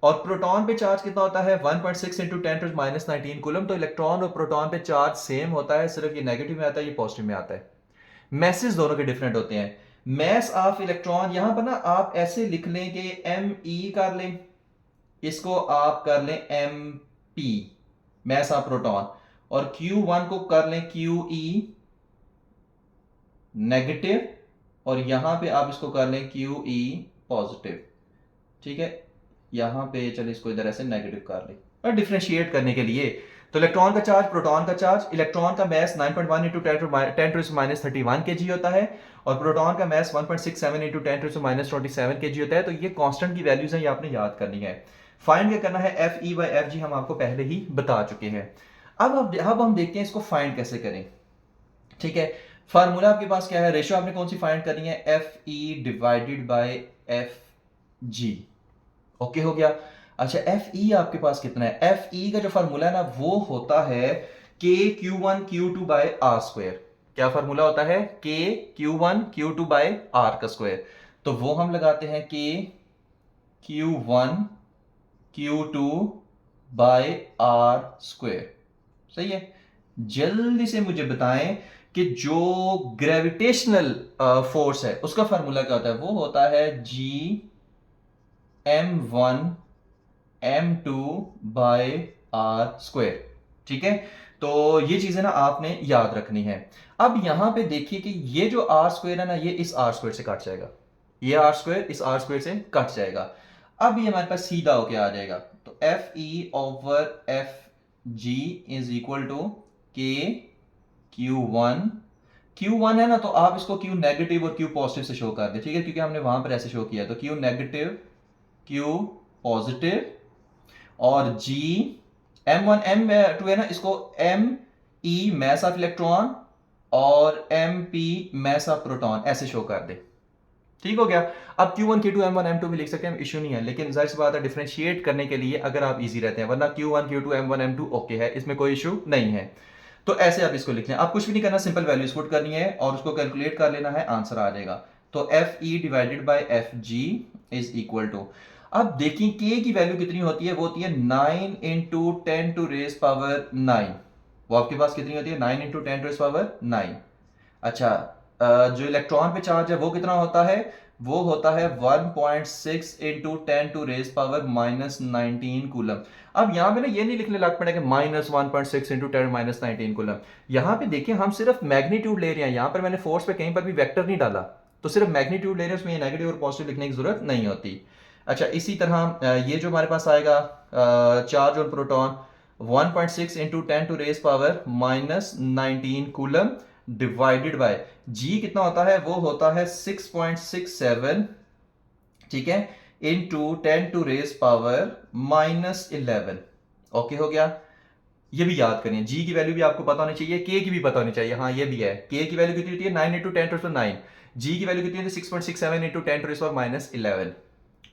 और प्रोटॉन पे चार्ज कितना होता है 1.6 इंटू 10⁻19 कूलम। तो इलेक्ट्रॉन और प्रोटॉन पे चार्ज सेम होता है, सिर्फ ये नेगेटिव में आता है, ये पॉजिटिव में आता है। मैसेज दोनों के डिफरेंट होते हैं। मैस ऑफ इलेक्ट्रॉन यहां पर ना आप ऐसे लिख लें कि ME कर लें, इसको आप कर लें MP, मैस ऑफ प्रोटॉन, और Q1 को कर लें QE नेगेटिव, और यहां पे आप इसको कर लें QE पॉजिटिव, ठीक है। यहां पे चलिए इसको इधर ऐसे नेगेटिव कर लें और डिफरेंशिएट करने के लिए। तो इलेक्ट्रॉन का चार्ज, प्रोटॉन का चार्ज, इलेक्ट्रॉन का मास 9.1 इंटू 10⁻31 kg होता है, और प्रोटॉन का मास 1.67 इंटू 10⁻27 kg होता है। तो ये कांस्टेंट की वैल्यूज हैं, ये आपने याद करनी है। फाइंड क्या करना है, FE/FG हम आपको पहले ही बता चुके हैं। अब हम देखते हैं इसको फाइंड कैसे करें, ठीक है। फार्मूला आपके पास क्या है, रेशियो आपने कौन सी फाइंड करनी है, FE divided by FG, okay हो गया। अच्छा, FE आपके पास कितना है, FE का जो फार्मूला है ना वो होता है KQ1Q2 बाय आर स्क्वायर। क्या फार्मूला होता है, KQ1Q2 बाय आर का स्क्वायर। तो वो हम लगाते हैं KQ1Q2 बाय आर स्क्वायर, सही है। जल्दी से मुझे बताएं कि जो ग्रेविटेशनल फोर्स है उसका फार्मूला क्या होता है, वो होता है GM1M2 बाय आर स्क्वायर, ठीक है। तो ये चीजें ना आपने याद रखनी है। अब यहां पे देखिए कि ये जो आर स्क्वायर है ना ये इस आर स्क्वायर से कट जाएगा, ये आर स्क्वायर इस आर स्क्वायर से कट जाएगा। अब ये हमारे पास सीधा होके आ जाएगा। तो FE/FG is equal to KQ1, Q1 है ना तो आप इसको Q नेगेटिव और Q पॉजिटिव से शो कर दे, ठीक है, क्योंकि हमने वहां पर ऐसे शो किया। तो Q नेगेटिव, Q पॉजिटिव, और G M1 M2 है ना इसको ME मैस ऑफ इलेक्ट्रॉन और MP मैस ऑफ प्रोटॉन ऐसे शो कर दे, ठीक हो गया। अब Q1 Q2 M1 M2 भी लिख सकते हैं, इश्यू नहीं है, लेकिन जाहिर सी बात है डिफरेंशिएट करने के लिए अगर आप इजी रहते हैं, वरना Q1 Q2 M1 M2 okay है, इसमें कोई इशू नहीं है। तो ऐसे आप इसको लिख लें, आप कुछ भी नहीं करना, सिंपल वैल्यूज पुट करनी है और उसको कैलकुलेट कर लेना है, आंसर आ जाएगा। तो FE divided by FG is equal to, अब देखिए K की वैल्यू कितनी होती है, वो होती है 9 इंटू 10 टू रेज पावर 9। वो आपके पास कितनी होती है, 9 इंटू 10 टू रेज पावर 9। अच्छा, जो इलेक्ट्रॉन पे चार्ज है वो कितना होता है, वो होता है 1.6 into 10 to raise power -19 coulomb. अब यहां पे ना ये नहीं लिखने लग पड़े कि -1.6 इंटू 10⁻19 कूलम। यहां पे देखिए हम सिर्फ मैग्नीट्यूड ले रहे हैं, यहां पर मैंने फोर्स पे कहीं पर भी वेक्टर नहीं डाला, तो सिर्फ मैग्नीट्यूड ले रहे हैं, उसमें नेगेटिव और पॉजिटिव लिखने की जरूरत नहीं होती। अच्छा, इसी तरह ये जो हमारे पास आएगा चार्ज और proton 1.6 into 10 to raise power -19 coulomb divided by G कितना होता है, वो होता है 6.67, ठीक है, into 10 to raise power -11, okay हो गया। ये भी याद करें, जी की वैल्यू भी आपको पता होनी चाहिए, के की भी पता होनी चाहिए। हाँ ये भी है, के की वैल्यू कितनी होती है 9 इंटू 10 टू 9, जी की वैल्यू कितनी होती है 6.67 इंटू 10 टू -11।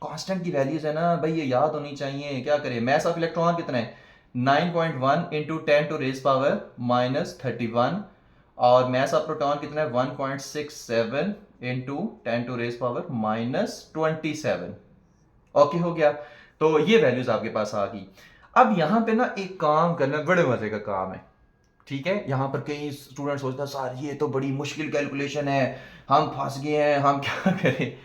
कांस्टेंट की वैल्यूज है ना भाई, ये याद होनी चाहिए। क्या करें, मैस ऑफ इलेक्ट्रॉन कितना है 9.1 इंटू 10 टू रेज पावर -31, और मैस ऑफ प्रोटॉन कितना है 1.67 into 10 to raise power -27, okay हो गया। तो ये वैल्यूज आपके पास आ गई। अब यहां पे ना एक काम करना, बड़े मजे का काम है, ठीक है। यहां पर कई स्टूडेंट सोचते हैं सर ये तो बड़ी मुश्किल कैलकुलेशन है, हम फंस गए हैं, हम क्या करें।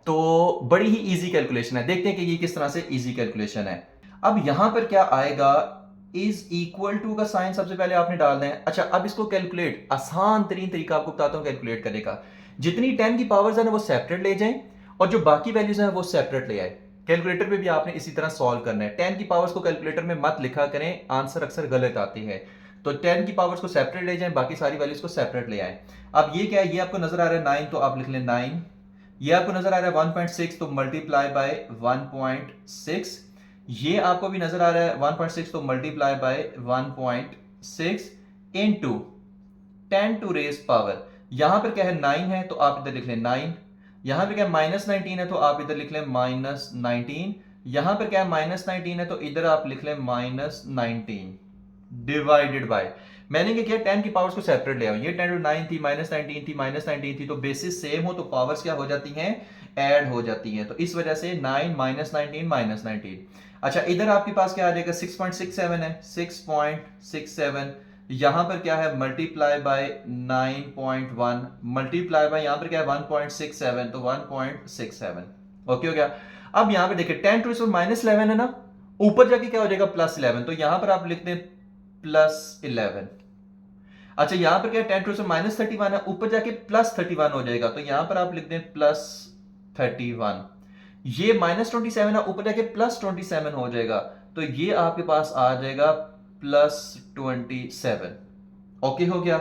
तो बड़ी ही इजी कैलकुलेशन है, देखते हैं कि ये किस तरह से इजी कैलकुलेशन है। अब यहां पर क्या आएगा, इज इक्वल टू का साइन सबसे पहले आपने डालना है। अच्छा, अब इसको कैलकुलेट, आसान तरीन तरीका आपको बताता हूं कैलकुलेट करने का। जितनी 10 की पावर्स है ना वो सेपरेट ले जाएं, और जो बाकी वैल्यूज हैं वो सेपरेट ले आए। कैलकुलेटर पे भी आपने इसी तरह सॉल्व करना है। 10 की पावर्स को कैलकुलेटर में मत लिखा करें, आंसर अक्सर गलत आती है। तो 10 की पावर्स को सेपरेट ले जाएं, बाकी सारी वैल्यूज को सेपरेट ले आएं। अब ये क्या है, ये आपको नजर आ रहा है 9, तो आप लिख लें 9। ये आपको नजर आ रहा है 1.6, तो मल्टीप्लाई बाय 1.6। ये आपको भी नजर आ रहा है 1.6, तो multiply by 1.6 into 10 to raise power, यहां पर क्या है 9 है, तो आप इधर लिख लें 9। यहां पर क्या -19 है, तो आप इधर लिख लें -19। यहां पर क्या है -19 है, तो इधर आप लिख लें -19 डिवाइडेड बाय, मैंने क्या किया 10 की पावर्स को सेपरेट ले आऊं, ये 10 टू 9 थी, -19 थी, -19 थी, तो बेसिस सेम हो तो पावर्स क्या हो जाती हैं, ऐड हो जाती हैं। तो इस वजह से 9 -19 -19। अच्छा, इधर आपके पास क्या आ जाएगा 6.67 है, 6.67। यहां पर क्या है मल्टीप्लाई बाय 9.1, मल्टीप्लाई बाय यहां पर क्या है 1.67, तो 1.67। ओके हो गया। अब यहां पे देखिए 10 टू -11 है ना, ऊपर जाके क्या हो जाएगा +11, तो यहां पर आप लिखते हैं +11। अच्छा, यहां पर क्या है 10 टू -31 है, ऊपर जाके +31 हो जाएगा, तो यहां पर आप लिखते हैं +31। ये -27 है, ऊपर जाके +27 हो जाएगा, तो ये आपके पास आ जाएगा +27। ओके हो गया।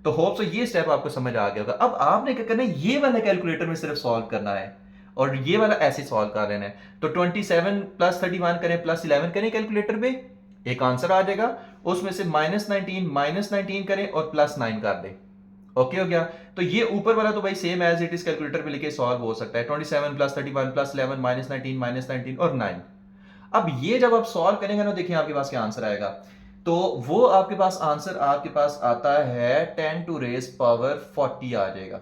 तो होप सो ये स्टेप आपको समझ आ गया होगा। अब आपने क्या करना है, ये वाला कैलकुलेटर में सिर्फ सॉल्व करना है और ये वाला ऐसे सॉल्व कर लेना है। तो 27 +31 करें, +11 करें कैलकुलेटर पे, एक आंसर आ जाएगा। उसमें से -19 करें और +9 कर दें। ओके हो गया। तो ये ऊपर वाला तो भाई same as it is calculator पे लिखे सॉल्व हो सकता है। 27 +31 +11 -19 और 9। अब ये जब आप सॉल्व करेंगे ना, देखिए आपके पास क्या आंसर आएगा। तो वो आपके पास आंसर आपके पास आता है 10 टू रेज पावर 40 आ जाएगा।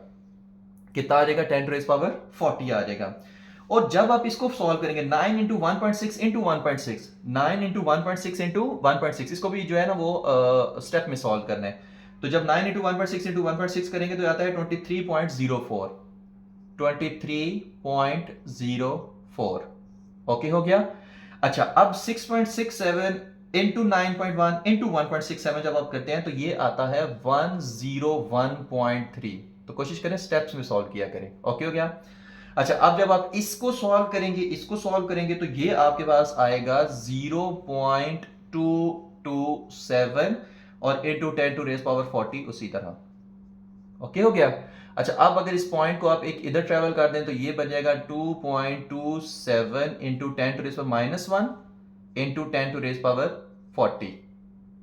कितना आ जाएगा, 10 टू रेज पावर 40 आ जाएगा। और जब आप इसको सॉल्व करेंगे 9 इंटू 1.6 इंटू 1.6, 9 इंटू 1.6 इंटू 1.6, इसको भी जो है ना वो स्टेप में सॉल्व करना है। तो जब 9 इंटू 1.6 इंटू 1.6 करेंगे तो आता है 23.04, 23.04। ओके हो गया। अच्छा, अब 6.67 इंटू 9.1 इंटू 1.67 जब आप करते हैं तो ये आता है 101.3। तो कोशिश करें स्टेप्स में सॉल्व किया करें। ओके हो गया। अच्छा, अब जब आप इसको सॉल्व करेंगे तो ये आपके पास आएगा 0.227 और इंटू 10 टू रेज पावर 40 उसी तरह। ओके हो गया। अच्छा, अब अगर इस पॉइंट को आप एक इधर ट्रेवल कर दें तो ये बन जाएगा 2.27 into 10 to raise power -1 into 10 to raise power 40।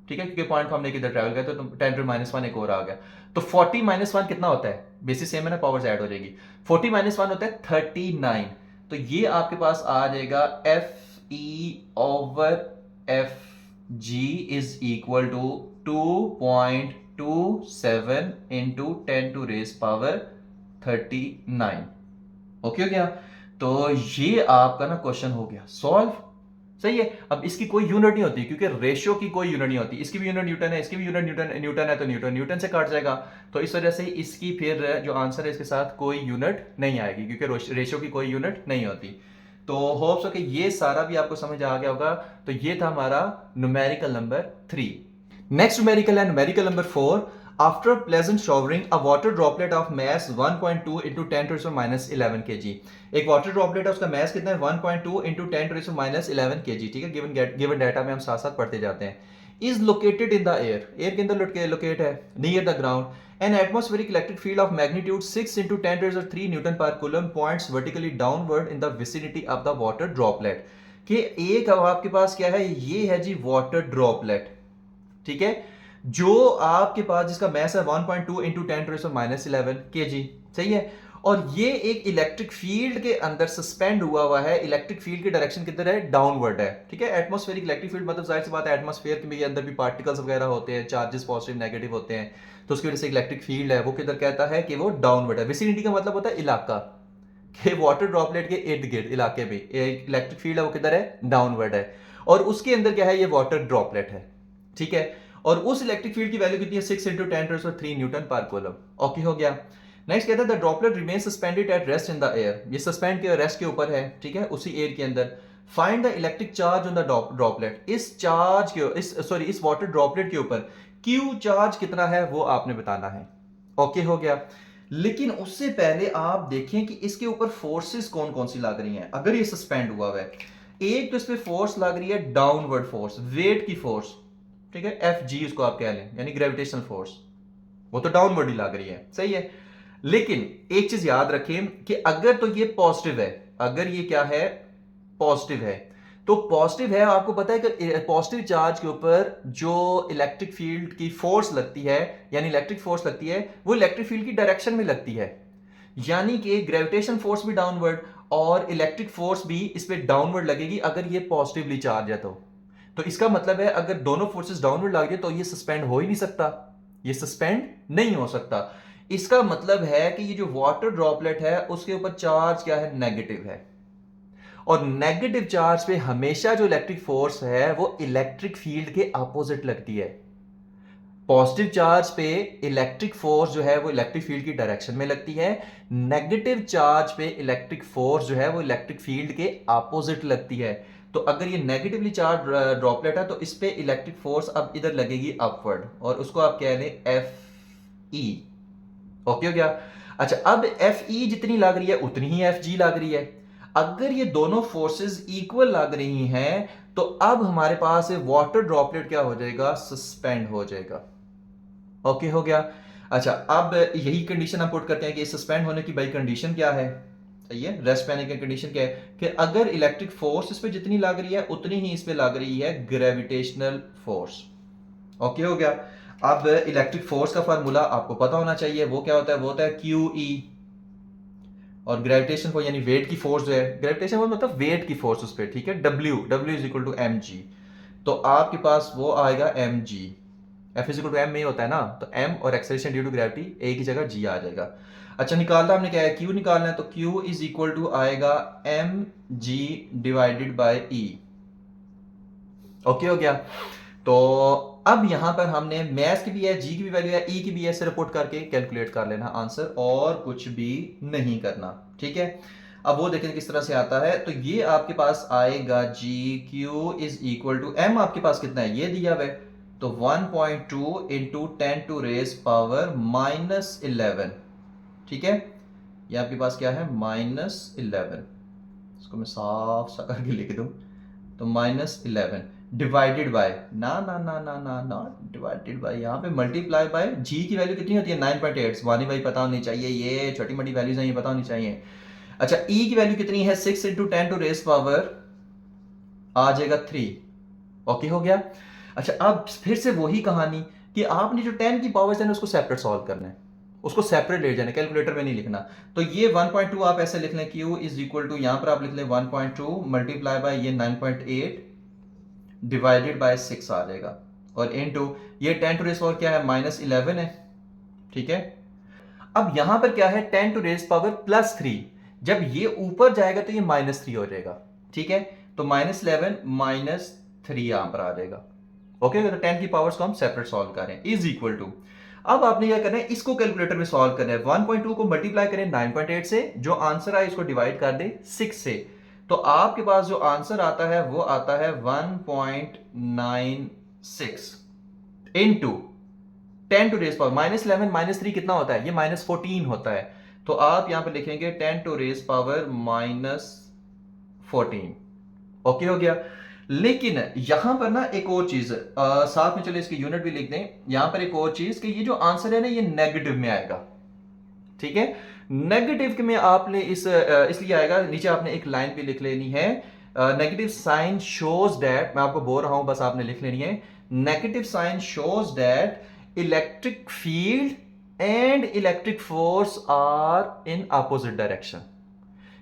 ठीक है, क्योंकि पॉइंट को हमने किधर ट्रैवल किया तो 10 टू -1 एक और आ गया। तो 40 -1 कितना होता है, बेसिस सेम है ना, पावर्स ऐड हो जाएगी। 40 -1 होता है 39। तो ये आपके पास आ जाएगा FE/FG is equal to 2.27 into 10 to raise power 39। Okay हो गया। तो ये आपका ना क्वेश्चन हो गया सॉल्व। सही है। अब इसकी कोई यूनिट नहीं होती क्योंकि रेशियो की कोई यूनिट नहीं होती। इसकी भी यूनिट न्यूटन है, इसकी भी यूनिट न्यूटन है, तो न्यूटन से काट जाएगा। तो इस वजह से इसकी फिर जो आंसर है इसके साथ कोई यूनिट नहीं आएगी क्योंकि रेशियो की कोई यूनिट नहीं होती। तो होप्स हो कि ये सारा भी आपको समझ आ गया होगा। तो ये था हमारा न्यूमेरिकल नंबर 3। नेक्स्ट न्यूमेरिकल है numerical number 4। After pleasant showering, a water droplet of mass 1.2 into 10 to the -11 kg। एक वाटर ड्रॉपलेट है, उसका मैस कितना है 1.2 into 10 to the -11 kg। ठीक है, गिवन डाटा में हम साथ साथ पढ़ते जाते हैं। Is located in the air के अंदर लोकेट है near the ground. An atmospheric electric field of magnitude 6 into 10 to the 3 newton per coulomb points vertically downward in the vicinity of the water droplet. कि एक आपके पास क्या है, ये है जी वाटर ड्रॉपलेट। ठीक है, जो आपके पास जिसका मैस है 1.2 इंटू 10 टू द -11 kg। सही है। और ये एक इलेक्ट्रिक फील्ड के अंदर सस्पेंड हुआ है। इलेक्ट्रिक फील्ड की डायरेक्शन किधर है, डाउनवर्ड है। ठीक है, एटमॉस्फेरिक इलेक्ट्रिक फील्ड मतलब जाहिर सी बात है एटमॉस्फेयर के अंदर भी पार्टिकल्स वगैरह होते हैं, चार्जेस पॉजिटिव नेगेटिव होते हैं, तो उसकी वजह से इलेक्ट्रिक फील्ड है वो किधर कहता है कि वो डाउनवर्ड है। विसिनिटी का मतलब होता है इलाका, कि वाटर ड्रॉपलेट के इर्द गिर्द इलाके में एक इलेक्ट्रिक फील्ड है वो किधर है, डाउनवर्ड है। और उसके अंदर क्या है, ये वाटर ड्रॉपलेट है। ठीक है, और उस इलेक्ट्रिक फील्ड की वैल्यू कितनी है 6 into 10 to the 3 newton per coulomb. Okay हो गया। नेक्स्ट कहता है the droplet remain suspended at rest in the air. ये सस्पेंड के रेस्ट के ऊपर है। ठीक है, उसी एयर के अंदर। Find the electric charge on the droplet. इस वाटर ड्रॉपलेट के ऊपर क्यू चार्ज कितना है वो आपने बताना है। ओके हो गया। लेकिन उससे पहले आप देखें कि इसके ऊपर फोर्सेस कौन कौन सी लग रही हैं। अगर ये सस्पेंड हुआ हुआ है, एक तो इस पे फोर्स लग रही है डाउनवर्ड फोर्स, वेट की फोर्स, ठीक है, एफ जी उसको आप कह लें, यानी ग्रेविटेशनल फोर्स, वो तो डाउनवर्ड ही लग रही है, सही है। लेकिन एक चीज याद रखें कि अगर तो ये पॉजिटिव है, अगर ये क्या है, पॉजिटिव है, तो पॉजिटिव है, आपको पता है कि पॉजिटिव चार्ज के ऊपर जो इलेक्ट्रिक फील्ड की फोर्स लगती है, यानी इलेक्ट्रिक फोर्स लगती है, वो इलेक्ट्रिक फील्ड की डायरेक्शन में लगती है। यानी कि ग्रेविटेशन फोर्स भी डाउनवर्ड और इलेक्ट्रिक फोर्स भी इस पे डाउनवर्ड लगेगी अगर ये पॉजिटिवली चार्ज है तो इसका मतलब है अगर दोनों फोर्सेस डाउनवर्ड लग जाए तो ये सस्पेंड हो ही नहीं सकता, ये सस्पेंड नहीं हो सकता। इसका मतलब है कि ये जो वाटर ड्रॉपलेट है उसके ऊपर चार्ज क्या है, नेगेटिव है, और नेगेटिव चार्ज पे हमेशा जो इलेक्ट्रिक फोर्स है वो इलेक्ट्रिक फील्ड के अपोजिट लगती है। पॉजिटिव चार्ज पे इलेक्ट्रिक फोर्स जो है वो इलेक्ट्रिक फील्ड की डायरेक्शन में लगती है, नेगेटिव चार्ज पे इलेक्ट्रिक फोर्स जो है वो इलेक्ट्रिक फील्ड के अपोजिट लगती है। तो अगर ये नेगेटिवली चार्ज ड्रॉपलेट है तो इस पे इलेक्ट्रिक फोर्स अब इधर लगेगी अपवर्ड, और उसको आप कह लें एफ ई। ओके हो गया। अच्छा, अब एफ ई जितनी लग रही है उतनी ही एफ जी लग रही है। अगर ये दोनों फोर्सेस इक्वल लग रही हैं तो अब हमारे पास वाटर ड्रॉपलेट क्या हो जाएगा, सस्पेंड हो जाएगा। ओके हो गया। अच्छा, अब यही कंडीशन हम पुट करते हैं कि सस्पेंड होने की भाई कंडीशन क्या है, सही है, रेस्ट पाने की कंडीशन क्या है कि अगर इलेक्ट्रिक फोर्स इस पे जितनी लग रही है उतनी ही इस पे लग रही है ग्रेविटेशनल फोर्स। ओके हो गया। अब इलेक्ट्रिक फोर्स का फार्मूला आपको पता होना चाहिए, वो क्या होता है, वो होता है क्यू ई, और ग्रेविटेशन को यानी वेट की फोर्स जो है, ग्रेविटेशन वो मतलब वेट की फोर्स उस पर, ठीक है, W, W is equal to M G. तो आपके पास वो आएगा M G, F is equal to M में ही होता है ना, तो एम और एक्सेलरेशन ड्यू टू ग्रेविटी एक ही जगह जी आ जाएगा। अच्छा, निकालना हमने क्या है, क्यू निकालना है, तो क्यू इज इक्वल टू आएगा M G divided by E. Okay हो गया। तो अब यहां पर हमने मैथ की भी है, जी की भी वैल्यू है, ई की भी है, सिर्फ पुट करके कैलकुलेट कर लेना आंसर, और कुछ भी नहीं करना, ठीक है। अब वो देखें किस तरह से आता है, तो ये आपके पास आएगा G Q is equal to M, आपके पास कितना है ये दिया हुआ है, तो 1.2 इंटू 10 टू रेज पावर -11, ठीक है, ये आपके पास क्या है, -11, इसको मैं साफ सा करके लिख दूं, तो -11 डिवाइडेड बाय, ना ना ना ना ना ना डिवाइडेड बाय, यहाँ पे मल्टीप्लाई बाय, जी की वैल्यू कितनी होती है 9.8, वानी भाई पता होनी चाहिए, ये छोटी मोटी वैल्यूज हैं ये पता होनी चाहिए। अच्छा, ई की वैल्यू कितनी है, 6 इंटू 10 टू रेज पावर आ जाएगा 3। ओके हो गया। अच्छा, अब फिर से वही कहानी कि आपने जो 10 की पावर्स है ना उसको सेपरेट सॉल्व करना है, उसको सेपरेट ले जाना, कैलकुलेटर में नहीं लिखना। तो ये 1.2 आप ऐसे लिख लें, क्यू इज इक्वल टू, यहां पर आप लिख लें 1.2 मल्टीप्लाई बाय ये 9.8 डिवाइडेड बाय 6 आ जाएगा, और इनटू ये 10 टू रेज पावर क्या है, -11 है, ठीक है। अब यहां पर क्या है, 10 टू रेज पावर +3, जब ये ऊपर जाएगा तो ये -3 हो जाएगा, ठीक है, तो -11 -3 यहां पर आ जाएगा। ओके, तो 10 की पावर्स को हम सेपरेट सॉल्व करें, इज इक्वल टू, अब आपने क्या करना है, इसको कैलकुलेटर में सॉल्व करना है, 1.2 को मल्टीप्लाई करें 9.8 से, जो आंसर आए इसको डिवाइड कर दें 6 से, तो आपके पास जो आंसर आता है वो आता है 1.96 इनटू 10 टू रेज पावर -11 -3 कितना होता है, ये -14 होता है, तो आप यहां पर लिखेंगे 10 टू रेज पावर -14। ओके हो गया। लेकिन यहां पर ना एक और चीज, साथ में चलो इसकी यूनिट भी लिख दें, यहां पर एक और चीज कि ये जो आंसर है ना ये नेगेटिव में आएगा, ठीक है, नेगेटिव में आपने इसलिए आएगा, नीचे आपने एक लाइन भी लिख लेनी है, नेगेटिव साइन शोज दैट, मैं आपको बोल रहा हूं बस आपने लिख लेनी है, negative sign shows that electric field and electric force are in opposite direction.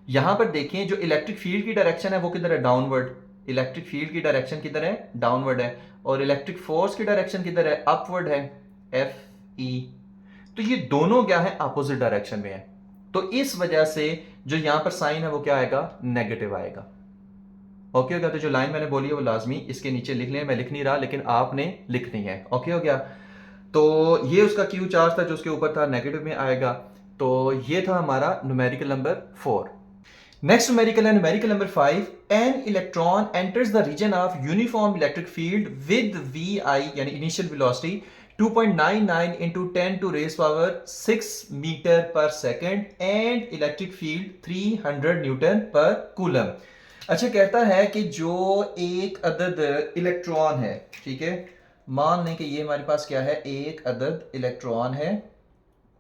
यहां पर देखें जो इलेक्ट्रिक फील्ड की डायरेक्शन है वो किधर है, डाउनवर्ड, इलेक्ट्रिक फील्ड की डायरेक्शन किधर है, डाउनवर्ड है, और इलेक्ट्रिक फोर्स की डायरेक्शन किधर है, अपवर्ड है, एफ ई। तो ये दोनों क्या है, अपोजिट डायरेक्शन में है, तो इस वजह से जो यहां पर साइन है वो क्या आएगा, नेगेटिव आएगा। ओके हो गया। तो जो लाइन मैंने बोली है वो लाजमी इसके नीचे लिख लें, मैं लिख नहीं रहा लेकिन आपने लिखनी है। ओके हो गया। तो ये उसका क्यू चार्ज था जो उसके ऊपर था, नेगेटिव में आएगा। तो ये था हमारा न्यूमेरिकल नंबर 4। नेक्स्ट न्यूमेरिकल है numerical number 5। An electron enters the region of uniform electric field with V I यानी initial velocity 2.99 into 10 to raise power 6 metre per second and electric field 300 newton per coulomb. अच्छा, कहता है कि जो एक अदद electron है, ठीक है, मान लें कि ये हमारे पास क्या है, एक अदद इलेक्ट्रॉन है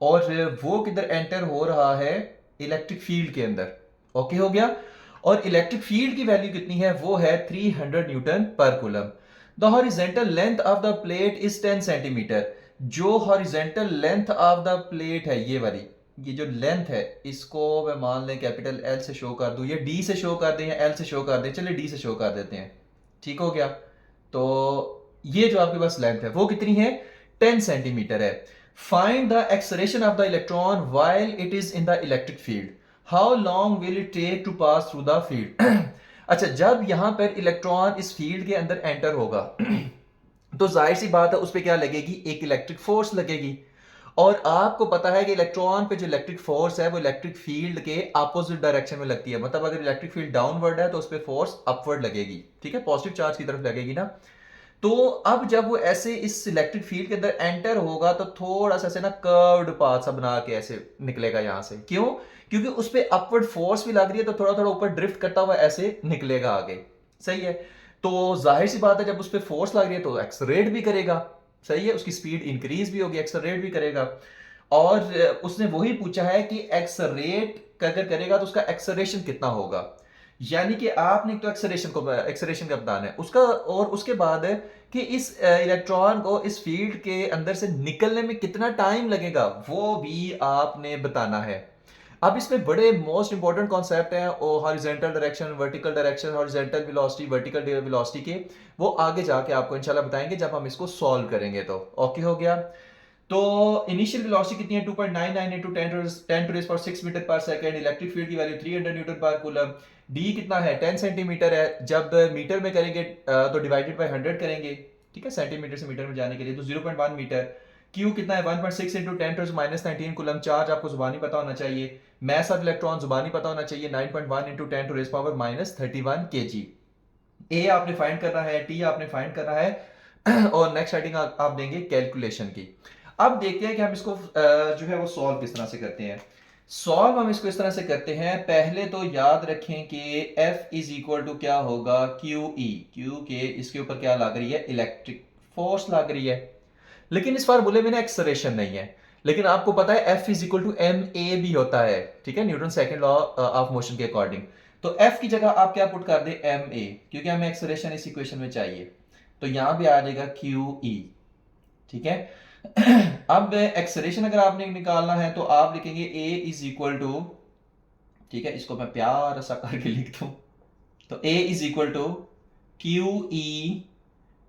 और वो किधर एंटर हो रहा है, इलेक्ट्रिक फील्ड के अंदर। ओके हो गया। और इलेक्ट्रिक फील्ड की वैल्यू कितनी है, वो है 300 newton per coulomb. The horizontal length of the plate is 10 centimetre. जो horizontal length of the plate है, ये वाली, ये जो लेंथ है, इसको मैं मान लें कैपिटल एल से शो कर दूं, ये डी से शो कर दें या एल से शो कर दें, चलिए डी से शो कर देते हैं, ठीक हो गया। तो ये जो आपके पास लेंथ है वो कितनी है, 10 सेंटीमीटर है। Find the acceleration of the electron while it is in the electric field, how long will it take to pass through the field. अच्छा, जब यहां पर इलेक्ट्रॉन इस फील्ड के अंदर एंटर होगा तो जाहिर सी बात है उस पर क्या लगेगी, एक इलेक्ट्रिक फोर्स लगेगी। और आपको पता है कि इलेक्ट्रॉन पे जो इलेक्ट्रिक फोर्स है वो इलेक्ट्रिक फील्ड के अपोजिट डायरेक्शन में लगती है। मतलब अगर इलेक्ट्रिक फील्ड डाउनवर्ड है तो उस पर फोर्स अपवर्ड लगेगी, ठीक है, पॉजिटिव चार्ज की तरफ लगेगी ना। तो अब जब वो ऐसे इस इलेक्ट्रिक फील्ड के अंदर एंटर होगा तो थोड़ा सा ऐसे ना कर्व्ड पाथ सा बना के ऐसे निकलेगा यहां से। क्यों? क्योंकि उस पर अपवर्ड फोर्स भी लग रही है, तो थोड़ा थोड़ा ऊपर ड्रिफ्ट करता हुआ ऐसे निकलेगा आगे। सही है। तो जाहिर सी बात है जब उस पर फोर्स लग रही है तो एक्सलरेट भी करेगा। सही है, उसकी स्पीड इंक्रीज भी होगी, एक्सलरेट भी करेगा। और उसने वही पूछा है कि एक्सलरेट अगर करेगा तो उसका एक्सलरेशन कितना होगा। यानी कि आपने तो एक्सलरेशन का बताना है उसका, और उसके बाद है कि इस इलेक्ट्रॉन को इस फील्ड के अंदर से निकलने में कितना टाइम लगेगा वो भी आपने बताना है। अब इसमें बड़े मोस्ट इंपॉर्टेंट कॉन्सेप्ट हैं, और horizontal direction, vertical direction, horizontal velocity, vertical velocity के, वो आगे जाके आपको इंशाल्लाह बताएंगे जब हम इसको सॉल्व करेंगे। तो ओके हो गया। तो इनिशियल वेलोसिटी कितनी है, 2.99 into 10 to raise power 6 metre per second. Electric field की value 300 newton per coulomb. D कितना है, 10 सेंटीमीटर है। जब मीटर में करेंगे तो डिवाइडेड बाय 100 करेंगे, ठीक है, सेंटीमीटर से मीटर में जाने के लिए, तो 0.1 मीटर। क्यू कितना है, 1.6 into 10 to minus 19 coulomb. Charge आपको जुबानी पता होना चाहिए। मैस ऑफ इलेक्ट्रॉन जुबानी पता होना चाहिए, 9.1 into 10 to raise power minus 31 kg। ए आपने फाइंड करना है, टी आपने फाइंड करना है और नेक्स्ट हेडिंग आप देंगे कैलकुलेशन की। अब देखते हैं कि हम इसको जो है वो सॉल्व किस तरह से करते हैं। सॉल्व हम इसको इस तरह से करते हैं, पहले तो याद रखें कि F इज इक्वल टू क्या होगा, QE। क्यू के इसके ऊपर क्या लग रही है, इलेक्ट्रिक फोर्स लग रही है। लेकिन इस फार्मूले में ना एक्सेलरेशन नहीं है। लेकिन आपको पता है F is equal to ma भी होता है, ठीक है, newton second law of motion के अकॉर्डिंग। तो F की जगह आप क्या पुट कर दे, ma, क्योंकि हमें एक्सेलरेशन इस इक्वेशन में चाहिए। तो यहां भी आ जाएगा QE, ठीक है। अब एक्सेलरेशन अगर आपने निकालना है तो आप लिखेंगे A इज इक्वल टू, ठीक है, इसको मैं प्यार सा करके लिख दूं, तो A is equal to QE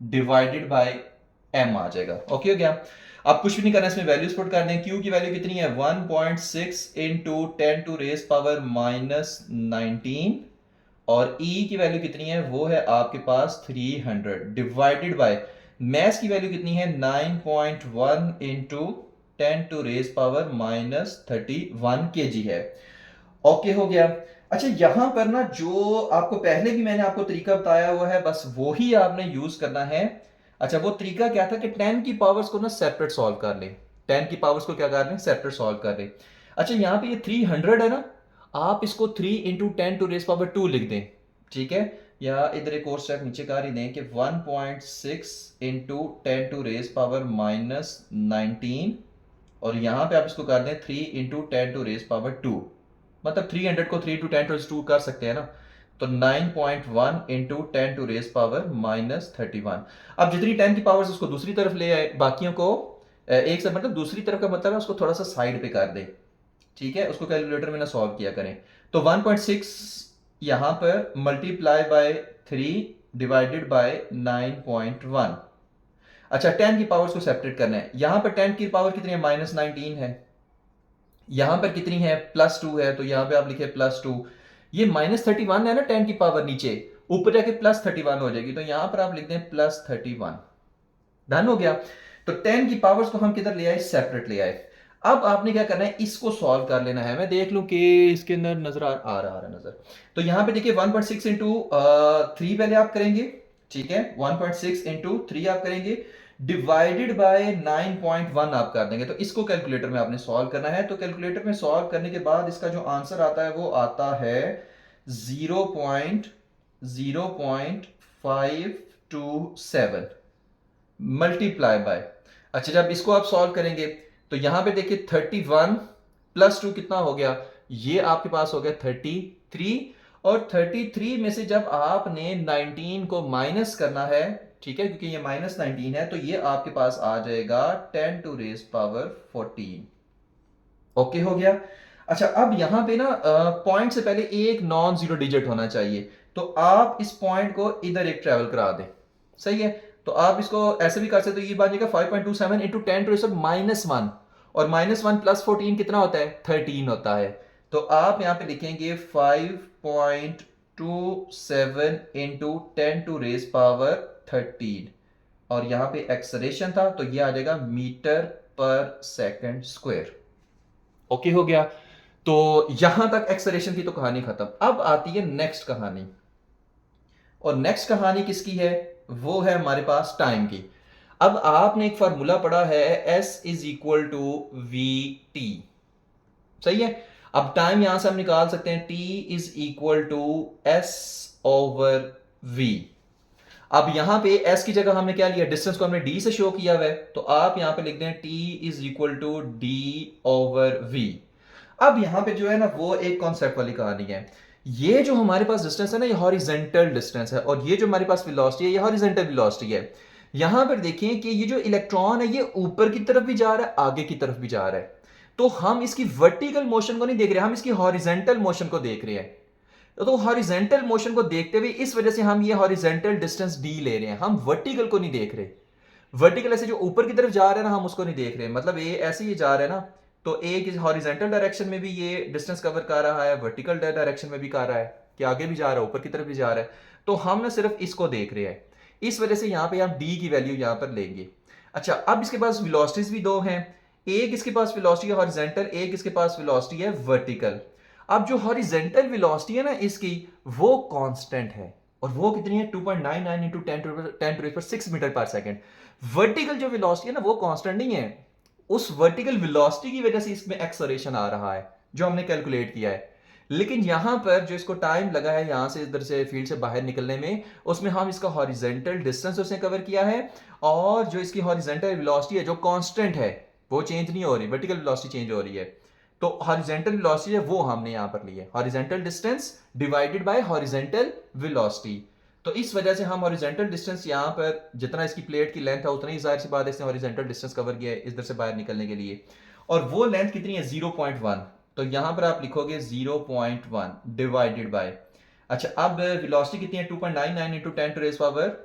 divided by M आ जाएगा। ओके हो गया। अब कुछ भी नहीं करना, इसमें वैल्यूज पुट कर दें। Q की वैल्यू कितनी है, 1.6 into 10 to raise power minus 19, और E की वैल्यू कितनी है, वो है आपके पास 300 डिवाइडेड बाय मैस की वैल्यू कितनी है, 9.1 into 10 to raise power minus 31 kg है। ओके हो गया। अच्छा, यहां पर ना जो आपको पहले भी मैंने आपको तरीका बताया हुआ है, बस वो ही आपने यूज करना है। अच्छा, वो तरीका क्या था कि 10 की पावर्स को ना सेपरेट सॉल्व कर ले। 10 की पावर्स को क्या कर लें, सेपरेट सॉल्व कर ले। अच्छा, यहाँ पे ये 300 है ना, आप इसको 3 into 10 to raise power 2 लिख दें, ठीक है। या इधर एक और स्टेप नीचे कर ही दें कि 1.6 into 10 to raise power minus 19, और यहां पे आप इसको कर दें 3 into 10 to raise power 2। मतलब 300 को 3 to 10 to raise 2 कर सकते हैं ना, तो 9.1 into 10 to raise power minus 31। अब जितनी 10 की पावर्स उसको दूसरी तरफ ले आए, बाकियों को एक से, मतलब दूसरी तरफ का मतलब है उसको थोड़ा सा साइड पे कर दे, ठीक है, उसको कैलकुलेटर में ना सॉल्व किया करें। तो 1.6 यहां पर मल्टीप्लाई बाय 3 डिवाइडेड बाय 9.1। अच्छा, 10 की पावर्स को सेपरेट करना है। यहां पर 10 की पावर कितनी है, -19 है। यहां पर कितनी है, +2 है, तो यहां पे आप लिखे +2। ये -31 है ना 10 की पावर, नीचे ऊपर जाके +31 हो जाएगी, तो यहां पर आप लिखते हैं +31। डन हो गया। तो 10 की पावर्स को हम किधर ले आए, सेपरेट ले आए। अब आपने क्या करना है, इसको सॉल्व कर लेना है। मैं देख लूं कि इसके अंदर नजर आ रहा नजर। तो यहां पे देखिए 1.6 into 3 पहले आप करेंगे, ठीक है, 1.6 इंटू 3 आप करेंगे, डिवाइडेड बाय 9.1 आप कर देंगे। तो इसको कैलकुलेटर में आपने सॉल्व करना है। तो कैलकुलेटर में सॉल्व करने के बाद इसका जो आंसर आता है वो आता है 0.0527 मल्टीप्लाई बाय। अच्छा, जब इसको आप सॉल्व करेंगे तो यहां पे देखिए 31 प्लस 2 कितना हो गया, ये आपके पास हो गया 33। और 33 में से जब आपने 19 को माइनस करना है, ठीक है, क्योंकि ये -19 है, तो ये आपके पास आ जाएगा 10 टू रेज पावर 14। ओके हो गया। अच्छा, अब यहां पे ना पॉइंट से पहले एक नॉन जीरो डिजिट होना चाहिए। तो आप इस पॉइंट को इधर एक ट्रेवल करा दें, सही है। तो आप इसको ऐसे भी कर सकते हो, ये बन जाएगा 5.27 इंटू 10⁻⁻1। और -1 प्लस 14 कितना होता है, 13 होता है। तो आप यहां पे लिखेंगे 5.27 इंटू 10⁻13। और यहां पे एक्सलेरेशन था तो ये आ जाएगा metre per second square. Okay हो गया। तो यहां तक एक्सलेरेशन की तो कहानी खत्म। अब आती है नेक्स्ट कहानी। और नेक्स्ट कहानी किसकी है, वो है हमारे पास टाइम की। अब आपने एक फार्मूला पढ़ा है, S is equal to V T, सही है। अब टाइम यहां से हम निकाल सकते हैं, T is equal to S over V। अब यहां पे S की जगह हमने क्या लिया, डिस्टेंस को हमने D से शो किया हुआ है, तो आप यहां पे लिख दें T is equal to D over V। अब यहां पे जो है ना वो एक कॉन्सेप्ट वाली कहानी है। ये जो हमारे पास डिस्टेंस है ना, ये हॉरिजेंटल डिस्टेंस है, और ये जो हमारे पास वेलोसिटी है ये हॉरिजेंटल वेलोसिटी है। यहां पर देखिए कि ये जो इलेक्ट्रॉन है ये ऊपर की तरफ भी जा रहा है, आगे की तरफ भी जा रहा है। तो हम इसकी वर्टिकल मोशन को नहीं देख रहे, हम इसकी हॉरिजेंटल मोशन को देख रहे हैं। तो हॉरिजेंटल मोशन को देखते हुए इस वजह से हम ये हॉरिजेंटल डिस्टेंस डी ले रहे हैं, हम वर्टिकल को नहीं देख रहे। वर्टिकल ऐसे जो ऊपर की तरफ जा रहा है ना, हम उसको नहीं देख रहे, मतलब ये ऐसे ही जा रहा है ना। तो एक हॉरिजेंटल डायरेक्शन में भी ये डिस्टेंस कवर कर रहा है, वर्टिकल डायरेक्शन में भी कर रहा है कि आगे भी जा रहा है, ऊपर की तरफ भी जा रहा है। तो हम ना सिर्फ इसको देख रहे हैं, इस वजह से यहां पे हम डी की वैल्यू यहां पर लेंगे। अच्छा, अब इसके पास वेलोसिटीज भी दो हैं, एक इसके पास वेलोसिटी है हॉरिजेंटल, एक इसके पास वेलोसिटी है वर्टिकल। अब जो हॉरिजेंटल वेलोसिटी है ना इसकी, वो कांस्टेंट है, और वो कितनी है, 2.99 into 10⁻6 metre per second. Vertical जो वेलोसिटी है ना वो कांस्टेंट नहीं है, उस वर्टिकल वेलोसिटी की वजह से इसमें एक्सेलरेशन आ रहा है जो हमने कैलकुलेट किया है। लेकिन यहां पर जो इसको टाइम लगा है यहां से इधर से फील्ड से बाहर निकलने में, उसमें हम इसका हॉरिजेंटल डिस्टेंस उसने कवर किया है। और जो इसकी हॉरिजेंटल वेलोसिटी है जो कांस्टेंट है, वो चेंज नहीं हो रही, वर्टिकल वेलोसिटी चेंज हो रही है। तो हॉरिजेंटल वेलोसिटी है वो हमने यहां पर ली है, horizontal distance divided by horizontal velocity. तो इस वजह से हम हॉरिजेंटल डिस्टेंस यहां पर जितना इसकी प्लेट की लेंथ है उतना ही जाहिर सी बात है इसने हॉरिजेंटल डिस्टेंस कवर किया है इधर से बाहर निकलने के लिए। और वो लेंथ कितनी है, 0.1। तो यहां पर आप लिखोगे 0.1 डिवाइडेड बाय, अच्छा अब वेलोसिटी कितनी है, 2.99 into 10 to raise power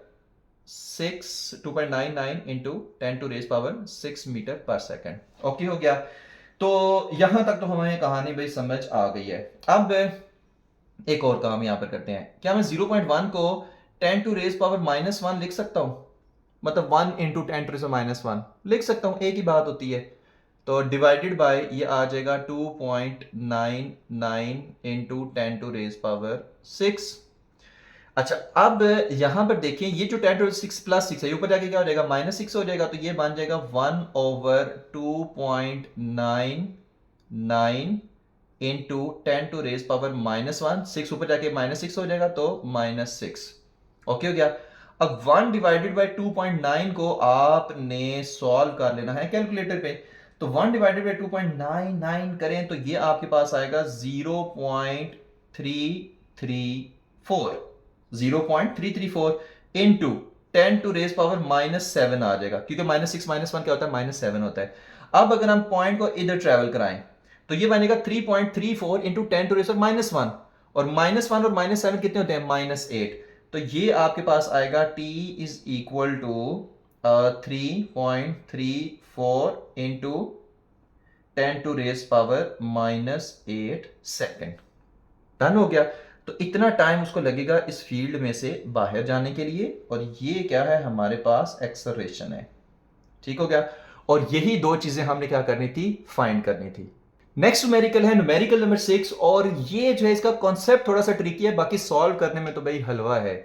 6, 2.99 into 10 to raise power 6 metre per second. Okay हो गया। तो यहां तक तो हमें कहानी भाई समझ आ गई है। अब एक और काम यहां पर करते हैं, क्या मैं 0.1 को 10 टू रेज पावर -1 लिख सकता हूं, मतलब 1 इंटू 10 टू रेज -1 लिख सकता हूं, एक ही बात होती है। तो डिवाइडेड बाय ये आ जाएगा 2.99 इंटू 10 टू रेज पावर 6। अच्छा, अब यहां पर देखिए ये जो 10 टू 6 प्लस 6 है ऊपर जाके क्या हो जाएगा, -6 हो जाएगा। तो ये बन जाएगा 1/2.99 इंटू 10 टू रेज पावर -1, 6 ऊपर जाके -6 हो जाएगा, तो -6। ओके हो गया। अब 1 डिवाइडेड बाय 2.9 को आपने सॉल्व कर लेना है कैलकुलेटर पे। तो 1 डिवाइडेड बाय 2.99 करें तो ये आपके पास आएगा 0.334, 0.334 इंटू 10 टू रेज पावर -7 आ जाएगा, क्योंकि -6 -1 क्या होता है, -7 होता है। अब अगर हम पॉइंट को इधर ट्रेवल कराएं तो ये बनेगा 3.34 इंटू 10 टू रेज पावर -1, और -1 और -7 कितने होते हैं, -8। तो ये आपके पास आएगा T is equal to 3.34 into 10 to raise power -8 second. Done हो गया। तो इतना टाइम उसको लगेगा इस फील्ड में से बाहर जाने के लिए, और ये क्या है, हमारे पास एक्सेलरेशन है। ठीक हो गया। और यही दो चीजें हमने क्या करनी थी, फाइंड करनी थी। नेक्स्ट न्यूमेरिकल है न्यूमेरिकल नंबर 6, और ये जो है इसका कॉन्सेप्ट थोड़ा सा ट्रिकी है, बाकी सॉल्व करने में तो भाई हलवा है।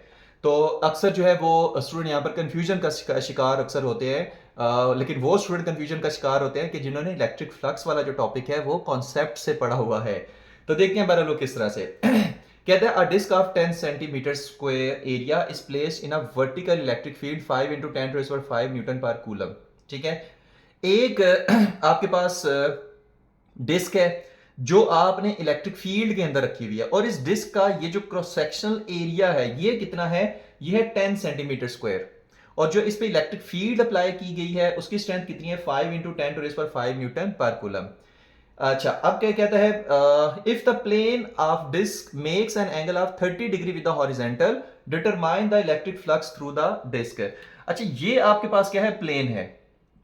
तो अक्सर जो है वो स्टूडेंट यहाँ पर कंफ्यूजन का शिकार अक्सर होते हैं, लेकिन वो स्टूडेंट कंफ्यूजन का शिकार होते हैं कि जिन्होंने इलेक्ट्रिक फ्लक्स वाला जो टॉपिक है वो कॉन्सेप्ट से पढ़ा हुआ है। तो देखते हैं बहरहाल किस तरह से कहते हैं a disc of 10 centimetre square area is placed in a vertical electric field 5 into 10⁻⁵ newton per coulomb. ठीक है, एक आपके पास डिस्क है जो आपने इलेक्ट्रिक फील्ड के अंदर रखी हुई है, और इस डिस्क का ये जो क्रॉस सेक्शनल एरिया है ये कितना है, ये है 10 सेंटीमीटर स्क्वायर, और जो इस पे इलेक्ट्रिक फील्ड अप्लाई की गई है उसकी स्ट्रेंथ कितनी है, 5 into 10⁵ न्यूटन पर कूलम। अच्छा, अब क्या कहता है, if the plane of disc makes an angle of 30 degree with the horizontal, determine the electric flux through the disc. अच्छा, ये आपके पास क्या है, प्लेन है।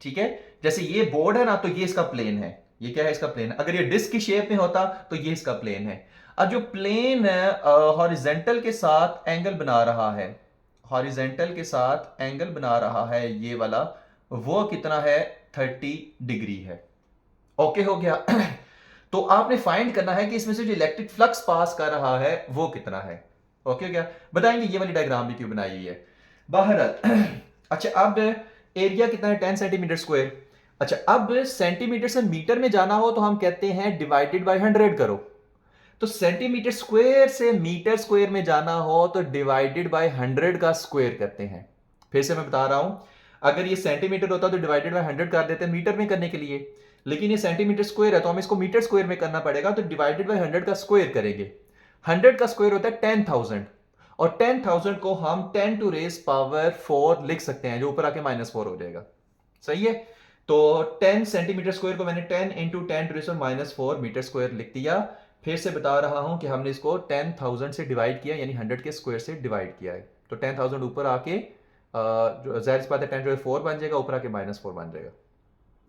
ठीक है, जैसे ये बोर्ड है ना, तो ये इसका प्लेन है, ये क्या है, इसका प्लेन है। अगर ये डिस्क की शेप में होता तो ये इसका प्लेन है। अब जो प्लेन है हॉरिजॉन्टल के साथ एंगल बना रहा है, हॉरिजॉन्टल के साथ एंगल बना रहा है ये वाला, वो कितना है, 30 डिग्री है। ओके हो गया तो आपने फाइंड करना है कि इसमें से जो इलेक्ट्रिक फ्लक्स पास कर रहा है वो कितना है। ओके हो गया, बताएंगे ये वाली डायग्राम भी क्यों बनाई हुई है बहरहाल अच्छा, अब एरिया कितना है, 10 सेंटीमीटर स्क्वायर। अच्छा, अब सेंटीमीटर से मीटर में जाना हो तो हम कहते हैं डिवाइडेड बाय 100 करो। तो सेंटीमीटर स्क्वायर से मीटर स्क्वायर में जाना हो तो डिवाइडेड बाय 100 का स्क्वायर करते हैं। फिर से मैं बता रहा हूं, अगर ये सेंटीमीटर होता तो डिवाइडेड बाय 100 कर देते हैं मीटर में करने के लिए, लेकिन ये सेंटीमीटर स्क्वायर है तो हमें इसको मीटर स्क्वायर में करना पड़ेगा, तो डिवाइडेड बाय 100 का स्क्वायर करेंगे। 100 का स्क्वायर होता है 10,000, और 10,000 को हम 10⁻⁴ लिख सकते हैं, जो ऊपर आके -4 हो जाएगा। सही है, तो 10 सेंटीमीटर स्क्वायर को मैंने 10 into 10⁻⁴ मीटर स्क्वायर लिख दिया। फिर से बता रहा हूं कि हमने इसको 10,000 से डिवाइड किया, यानी 100 के स्क्वायर से डिवाइड किया है, तो 10,000 ऊपर आके जो जाहिर सी बात है 10⁻⁴ बन जाएगा, ऊपर आके -4 बन जाएगा।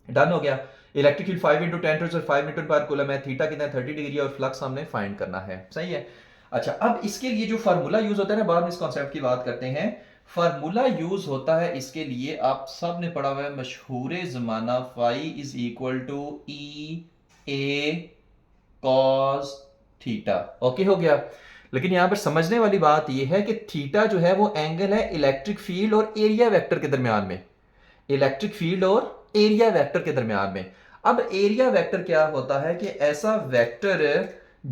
डन हो गया। Electric field 5 into 10⁻⁵ newton per coulomb है, थीटा कितना है, 30 डिग्री, और फ्लक्स हमने फाइंड करना है। सही है। अच्छा, अब इसके लिए जो फार्मूला यूज होता है ना, बाद में इस कॉन्सेप्ट की बात करते हैं। फार्मूला यूज होता है इसके लिए, आप सब ने पढ़ा हुआ है मशहूर जमाना, phi is equal to E A cos theta. Okay हो गया, लेकिन यहां पर समझने वाली बात यह है कि थीटा जो है वो एंगल है इलेक्ट्रिक फील्ड और एरिया वेक्टर के दरमियान में, इलेक्ट्रिक फील्ड और एरिया वेक्टर के दरमियान में। अब एरिया वेक्टर क्या होता है कि ऐसा वेक्टर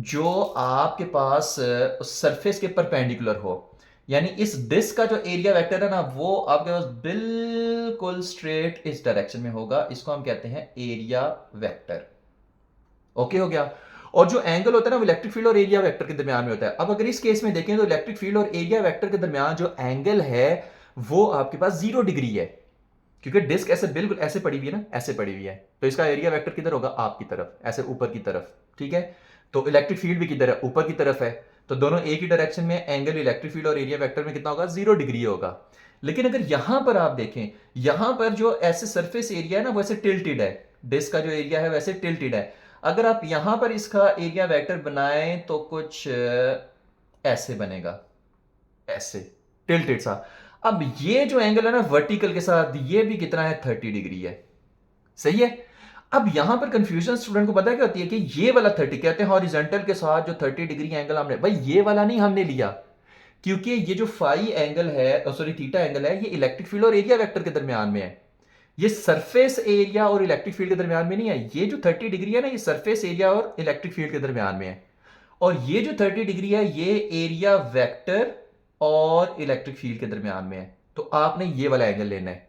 जो आपके पास सरफेस के परपेंडिकुलर हो, यानी इस डिस्क का जो एरिया वेक्टर है ना, वो आपके पास बिल्कुल स्ट्रेट इस डायरेक्शन में होगा, इसको हम कहते हैं एरिया वेक्टर। ओके हो गया, और जो एंगल होता है ना वो इलेक्ट्रिक फील्ड और एरिया वेक्टर के दरमियान में होता है। अब अगर इस केस में देखें तो इलेक्ट्रिक फील्ड और एरिया वेक्टर के दरमियान जो एंगल है वो आपके पास 0 डिग्री है, क्योंकि डिस्क ऐसे बिल्कुल ऐसे पड़ी हुई है ना, ऐसे पड़ी हुई है, तो इसका एरिया वेक्टर किधर होगा, आपकी तरफ, ऐसे ऊपर की तरफ। ठीक है, तो इलेक्ट्रिक फील्ड भी किधर है, ऊपर की तरफ है, तो दोनों एक ही डायरेक्शन में, एंगल इलेक्ट्रिक फील्ड और एरिया वेक्टर में कितना होगा, 0 डिग्री होगा। लेकिन अगर यहां पर आप देखें, यहां पर जो ऐसे सरफेस एरिया है ना वैसे टिल्टेड है, डिस्क का जो एरिया है वैसे टिल्टेड है। अगर आप यहां पर इसका एरिया वेक्टर बनाएं तो कुछ ऐसे बनेगा, ऐसे टिल्टेड सा। अब ये जो एंगल है ना वर्टिकल के साथ, ये भी कितना है, 30 डिग्री है। सही है। अब यहां पर कंफ्यूजन स्टूडेंट को पता है क्या होती है कि ये वाला 30 कहते हैं हॉरिजॉन्टल के साथ जो 30 डिग्री एंगल हमने, भाई ये वाला नहीं हमने लिया, क्योंकि ये जो फाई एंगल है, सॉरी थीटा एंगल है, ये इलेक्ट्रिक फील्ड और एरिया वेक्टर के दरमियान में है, ये सरफेस एरिया और इलेक्ट्रिक फील्ड के दरमियान में नहीं है। ये जो 30 डिग्री है ना, ये सरफेस एरिया और इलेक्ट्रिक फील्ड के दरमियान में है, और ये जो 30 डिग्री है ये एरिया वेक्टर और इलेक्ट्रिक फील्ड के दरमियान में है। तो आपने ये वाला एंगल लेना है,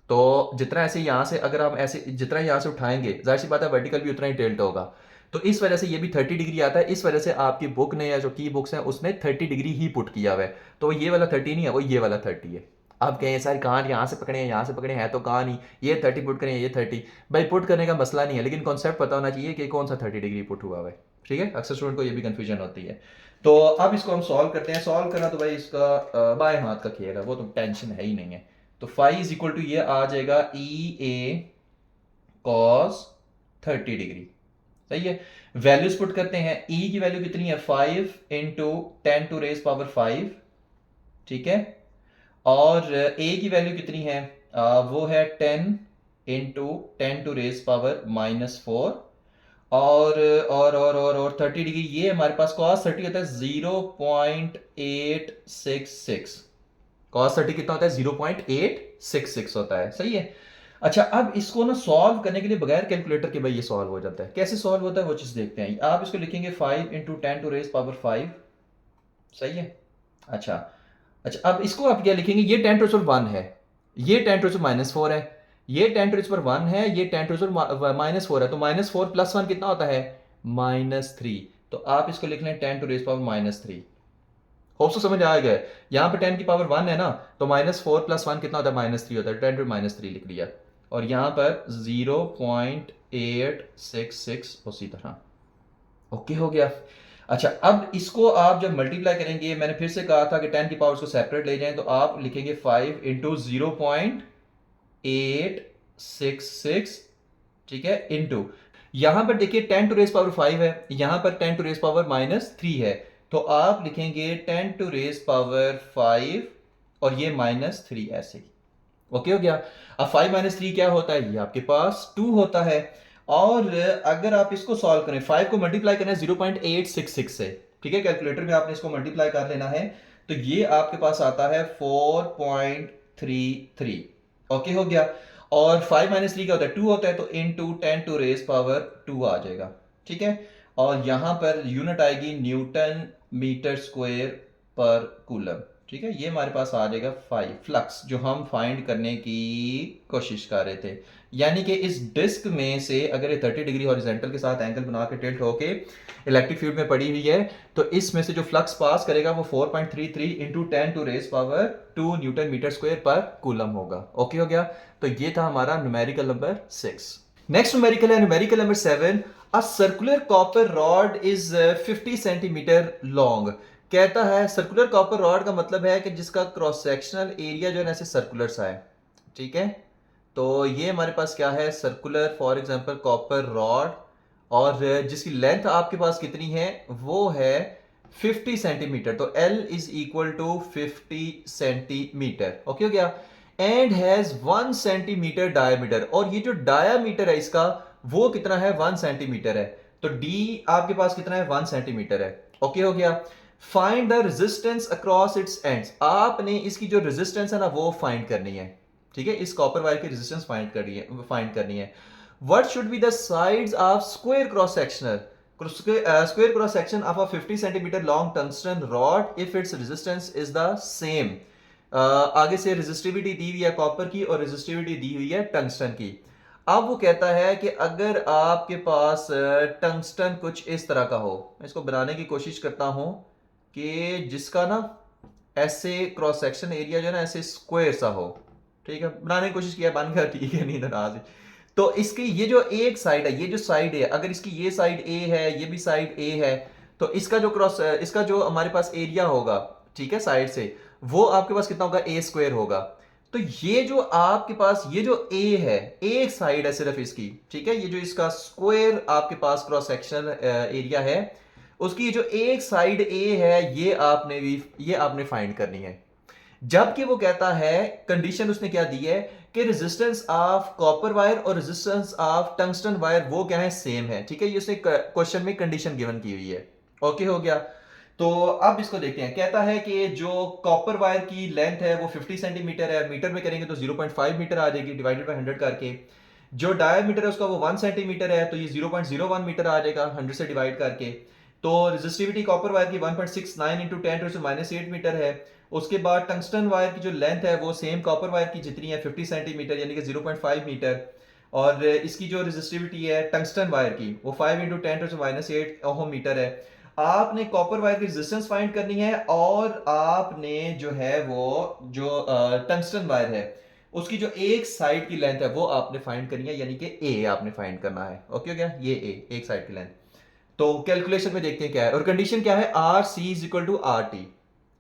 तो जितना ऐसे यहां से अगर हम ऐसे जितना यहां से उठाएंगे, जाहिर सी बात है वर्टिकल भी उतना ही टिल्ट होगा, तो इस वजह से ये भी 30 डिग्री आता है। इस वजह से आपकी बुक ने या जो की बुक्स हैं उसने 30 डिग्री ही पुट किया हुआ है, तो ये वाला 30 नहीं है, वो ये वाला 30 है। आप कहें सर कहां यहाँ से पकड़े, यहाँ से पकड़े, है तो कहां नहीं, ये 30 पुट करें, ये 30, भाई पुट करने का मसला नहीं है, लेकिन कॉन्सेप्ट पता होना चाहिए कि कौन सा 30 डिग्री पुट हुआ है। ठीक है, अक्सर स्टूडेंट को ये भी कंफ्यूजन होती है। तो अब इसको हम सॉल्व करते हैं। सॉल्व करना तो भाई इसका बाएं हाथ का खेल है, वो तो टेंशन है ही नहीं है। तो फाई इज इक्वल टू ये आ जाएगा ई ए कॉस 30 डिग्री। सही है, वैल्यूज पुट करते हैं। ई की वैल्यू कितनी है, 5 into 10⁻⁵। ठीक है, और ए की वैल्यू कितनी है, वो है 10 into 10⁻⁻⁴। और 30 डिग्री, ये हमारे पास cos 30 होता है 0.866। cos 30 कितना होता है 0.866 होता है, सही है। अच्छा, अब इसको ना सॉल्व करने के लिए बगैर कैलकुलेटर के भाई ये सॉल्व हो जाता है। कैसे सॉल्व होता है वो चीज़ देखते हैं। आप इसको लिखेंगे 5 इंटू 10⁻⁵, सही है। अच्छा, अच्छा अब इसको आप क्या लिखेंगे, ये 10⁻1 है, ये 10⁻⁻4 है, ये 10⁻1 है, ये 10⁻⁻4 है, तो -4 + 1 कितना होता है -3। तो आप इसको लिख लें 10⁻⁻3। होप सो समझ आ गया है। यहाँ पे 10 की पावर 1 है ना, तो -4 + 1 कितना होता है -3 होता है, 10⁻³ लिख लिया। और यहाँ पर 0.866 उसी तरह, ओके हो गया। अच्छा, अब इसको आप जब मल्टीप्लाई करेंगे, मैंने फिर से कहा था कि 10 की पावर्स को सेपरेट ले जाएं, तो आप लिखेंगे 5 इंटू 0.866, ठीक है, इंटू यहां पर देखिए 10⁻⁵ है, यहां पर 10⁻³ है, तो आप लिखेंगे 10⁻⁵ और ये -3 ऐसे ही, ओके हो गया। अब 5 - 3 क्या होता है, ये आपके पास 2 होता है। और अगर आप इसको सॉल्व करें, 5 को मल्टीप्लाई करना है 0.866 से, ठीक है, कैलकुलेटर में आपने इसको मल्टीप्लाई कर लेना है, तो ये आपके पास आता है 4.33, ओके हो गया। और 5 - 3 क्या होता है 2 होता है, तो इंटू 10⁻² आ जाएगा, ठीक है। और यहां पर यूनिट आएगी न्यूटन मीटर स्क्वायर पर कूलम, ठीक है। ये हमारे पास आ जाएगा 5 फ्लक्स, जो हम फाइंड करने की कोशिश कर रहे थे। यानी कि इस डिस्क में से अगर ये 30 डिग्री हॉरिजॉन्टल के साथ एंगल बना के टिल्ट होके इलेक्ट्रिक फील्ड में पड़ी हुई है, तो इसमें से जो फ्लक्स पास करेगा वो 4.33 इंटू 10⁻² न्यूटन मीटर स्क्वायर पर कूलम होगा, ओके हो गया। तो ये था हमारा न्यूमेरिकल नंबर 6। नेक्स्ट न्यूमेरिकल है numerical number 7। A circular copper rod is 50 centimetre long. कहता है सर्कुलर कॉपर रॉड का मतलब है कि जिसका क्रॉस सेक्शनल एरिया जो है ना ऐसे सर्कुलर सा है, ठीक है। तो ये हमारे पास क्या है, circular for example copper rod, और जिसकी लेंथ आपके पास कितनी है वो है 50 सेंटीमीटर, तो L is equal to 50 centimetre, okay हो गया। एंड हैज 1 सेंटीमीटर डायमीटर, और ये जो डायमीटर है इसका वो कितना है 1 सेंटीमीटर है, तो D आपके पास कितना है 1 सेंटीमीटर है, ओके हो गया। Find the resistance across its ends, आपने इसकी जो रेजिस्टेंस है ना वो फाइंड करनी है, ठीक है, इस कॉपर वायर की रेजिस्टेंस फाइंड करनी है। What should be the sides of square cross sectional square cross section of a 50 centimeter long tungsten rod if its resistance is the same। आगे से रेजिस्टिविटी दी हुई है कॉपर की और रेजिस्टिविटी दी हुई है टंगस्टन की। अब वो कहता है कि अगर आपके पास टंगस्टन कुछ इस तरह का हो, मैं इसको बनाने की कोशिश करता हूं कि जिसका ना ऐसे क्रॉस सेक्शन एरिया जो है ना ऐसे स्क्वायर सा हो, ठीक है, बनाने की कोशिश किया, बन गया, ठीक है, नहीं नाराज। तो इसकी ये जो एक साइड है, ये जो साइड है, अगर इसकी ये साइड ए है, ये भी साइड ए है, तो इसका जो हमारे पास एरिया होगा, ठीक है, साइड से, वो आपके पास कितना होगा A² होगा। तो ये जो आपके पास ये जो ए है, एक साइड है सिर्फ इसकी, ठीक है, ये जो इसका स्क्वायर आपके पास क्रॉस सेक्शनल एरिया है, उसकी जो एक साइड ए है, ये आपने फाइंड करनी है। जबकि वो कहता है, कंडीशन उसने क्या दी है कि रेजिस्टेंस ऑफ कॉपर वायर और रेजिस्टेंस ऑफ टंगस्टन वायर वो क्या है, सेम है, ठीक है, ये उसने क्वेश्चन में कंडीशन गिवन की हुई है, ओके हो गया। तो अब इसको देखते हैं। कहता है कि जो कॉपर वायर की लेंथ है वो 50 सेंटीमीटर है, मीटर में करेंगे तो 0.5 मीटर आ जाएगी डिवाइडेड बाय 100 करके। जो डायमीटर है उसका वो 1 सेंटीमीटर है, तो ये 0.01 मीटर आ जाएगा 100 से डिवाइड करके। तो रेजिस्टिविटी कॉपर वायर की 1.69 इंटू 10⁻⁻8 मीटर है। उसके बाद टंगस्टन वायर की जो लेंथ है वो सेम कॉपर वायर की जितनी है 50 सेंटीमीटर यानी कि 0.5 मीटर। और इसकी जो रेजिस्टिविटी है टंगस्टन वायर की वो 5 इंटू 10⁻⁸ ओहम मीटर है। आपने कॉपर वायर की रेजिस्टेंस फाइंड करनी है, और आपने जो है वो जो टंगस्टन वायर है उसकी जो एक साइड की लेंथ है वो आपने फाइंड करनी है, यानी कि ए आपने फाइंड करना है, ओके हो गया, ये ए एक साइड की लेंथ। तो कैलकुलेशन में देखते हैं क्या है, और कंडीशन क्या है, R C is equal to R T,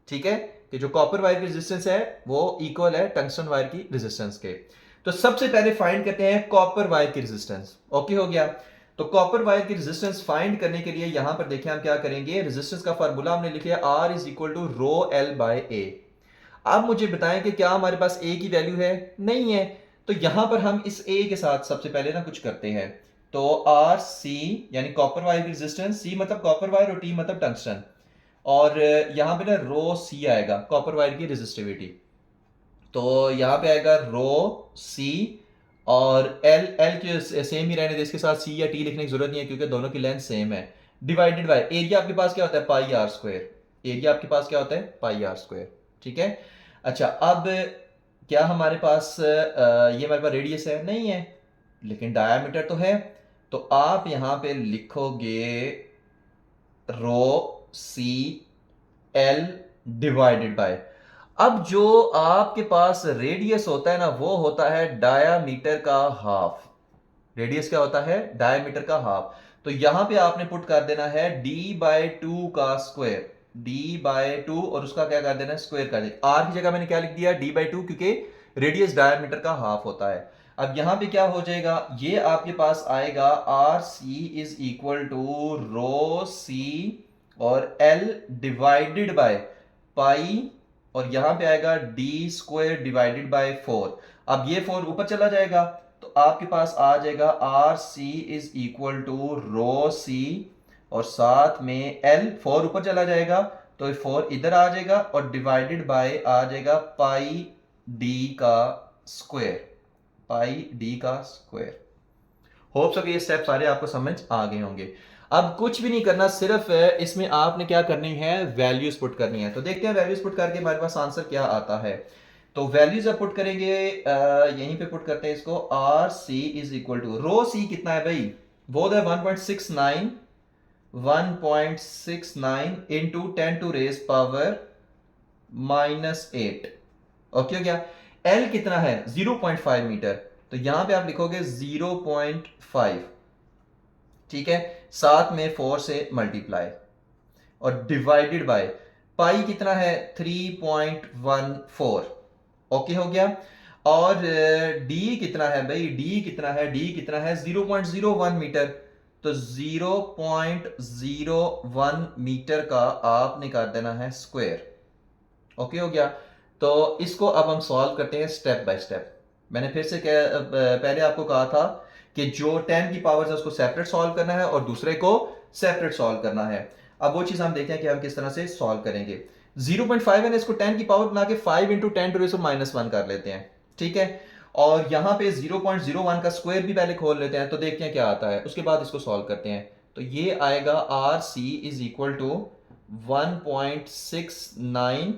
ठीक है, कि जो कॉपर वायर की रेजिस्टेंस है वो इक्वल है टंगस्टन वायर की रेजिस्टेंस के। तो सबसे पहले फाइंड करते हैं कॉपर वायर की रेजिस्टेंस, ओके हो गया। तो कॉपर वायर की रेजिस्टेंस फाइंड करने के लिए यहां पर देखिए हम क्या करेंगे, रेजिस्टेंस का फार्मूला हमने लिख लिया R is equal to rho L by A. अब मुझे बताएं कि क्या हमारे पास ए की वैल्यू है, नहीं है, तो यहां पर हम इस ए के साथ सबसे पहले ना कुछ करते हैं। तो आर सी यानी कॉपर वायर की रेजिस्टेंस, सी मतलब कॉपर वायर और टी मतलब टंगस्टन, और यहां पे ना रो सी आएगा कॉपर वायर की रेजिस्टिविटी, तो यहाँ पे आएगा रो सी और एल एल के सेम ही रहने दे, इसके साथ सी या टी लिखने की जरूरत नहीं है क्योंकि दोनों की लेंथ सेम है। डिवाइडेड बाय एरिया आपके पास क्या होता है, पाई आर स्क्वायर। एरिया आपके पास क्या होता है, पाई आर स्क्वायर। ठीक है। अच्छा अब क्या हमारे पास ये हमारे पास रेडियस है, नहीं है, लेकिन डायामीटर तो है। तो आप यहां पे लिखोगे रो सी एल डिवाइडेड बाय, अब जो आपके पास रेडियस होता है ना वो होता है डायामीटर का हाफ। रेडियस क्या होता है, डायमीटर का हाफ। तो यहां पे आपने पुट कर देना है d/2 का स्क्वायर, d/2 और उसका क्या कर देना है, स्क्वायर कर देना। r की जगह मैंने क्या लिख दिया, d/2, क्योंकि रेडियस डायमीटर का हाफ होता है। अब यहां पे क्या हो जाएगा, ये आपके पास आएगा R C is equal to rho C और l डिवाइडेड बाय पाई, और यहां पे आएगा डी स्क्वायर डिवाइडेड बाय 4। अब ये 4 ऊपर चला जाएगा तो आपके पास आ जाएगा R C is equal to rho C और साथ में एल, 4 ऊपर चला जाएगा तो 4 इधर आ जाएगा और डिवाइडेड बाय आ जाएगा पाई डी का स्क्वायर, पाई डी का स्क्वायर। होप सो कि ये स्टेप सारे आपको समझ आ गए होंगे। अब कुछ भी नहीं करना, सिर्फ इसमें आपने क्या करनी है, वैल्यूज पुट करनी है। तो देखते हैं वैल्यूज पुट करके हमारे पास आंसर क्या आता है। तो वैल्यूज अब पुट करेंगे, यहीं पे पुट करते हैं इसको। R C is equal to rho C कितना है भाई, वो है 1.69, 1.69 into 10 to raise power -8। Okay हो गया। एल कितना है, 0.5 मीटर, तो यहां पे आप लिखोगे 0.5। ठीक है, साथ में 4 से मल्टीप्लाई और डिवाइडेड बाय पाई कितना है, 3.14। ओके हो गया। और डी कितना है भाई, डी कितना है, डी कितना है 0.01 मीटर, तो 0.01 मीटर का आपने कर देना है स्क्वायर। ओके हो गया। तो इसको अब हम सॉल्व करते हैं स्टेप बाय स्टेप। मैंने फिर से पहले आपको कहा था कि जो 10 की पावर है उसको सेपरेट सॉल्व करना है और दूसरे को सेपरेट सॉल्व करना है। अब वो चीज हम देखते हैं कि हम किस तरह से सॉल्व करेंगे। 0.5 है ना, इसको 10 की पावर बना के 5 इंटू 10 टू -1 कर लेते हैं। ठीक है, और यहां पे 0.01 का स्क्वायर भी पहले खोल लेते हैं, तो देखते हैं क्या आता है, उसके बाद इसको सॉल्व करते हैं। तो ये आएगा R C is equal to 1.69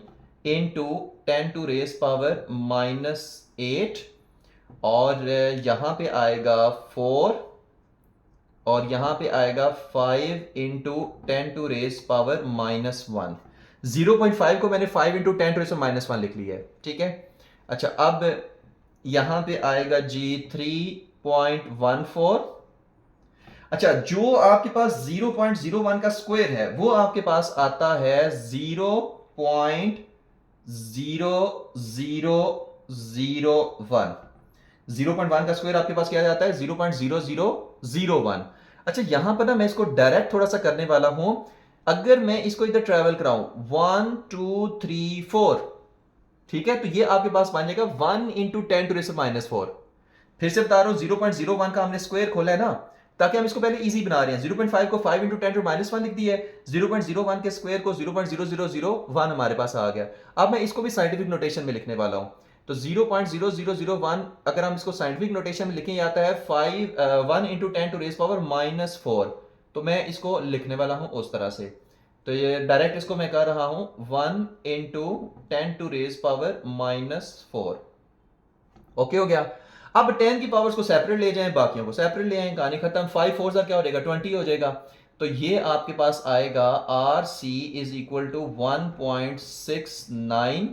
into 10 to raise power -8, और यहां पे आएगा 4, और यहां पे आएगा 5 इंटू 10 टू रेज पावर -1। 0.5 को मैंने 5 इंटू 10 टू रेज -1 लिख लिया है। ठीक है। अच्छा अब यहां पे आएगा जी 3.14। अच्छा जो आपके पास 0.01 का स्क्वायर है वो आपके पास आता है 0.0001। 0.1 का स्क्वायर आपके पास क्या जाता है, 0.0001। अच्छा यहां पर ना मैं इसको डायरेक्ट थोड़ा सा करने वाला हूं। अगर मैं इसको इधर ट्रेवल कराऊं 1 2 3 4, ठीक है, तो ये आपके पास बन जाएगा 1 इंटू 10 टू -4। फिर से बता रहा हूं 0.01 का हमने स्क्वायर खोला है ना, ताकि हम इसको पहले इजी बना रहे हैं। 0.5 को 5 इंटू 10 टू -1 लिख दिया है, 0.01 के स्क्वायर को 0.0001 हमारे पास आ गया। अब मैं इसको भी साइंटिफिक नोटेशन में लिखने वाला हूं। तो 0.0001 अगर हम इसको साइंटिफिक नोटेशन में लिखें आता है 1 इंटू 10 टू -4। तो मैं इसको लिखने वाला हूं उस तरह से। तो ये डायरेक्ट इसको मैं कर रहा हूं 1 इंटू 10 टू -4। ओके हो गया। अब 10 की पावर्स को सेपरेट ले जाएं, बाकियों को सेपरेट ले आएं, कहानी खत्म। 5 4 क्या हो जाएगा, 20 हो जाएगा। तो ये आपके पास आएगा R C is equal to 1.69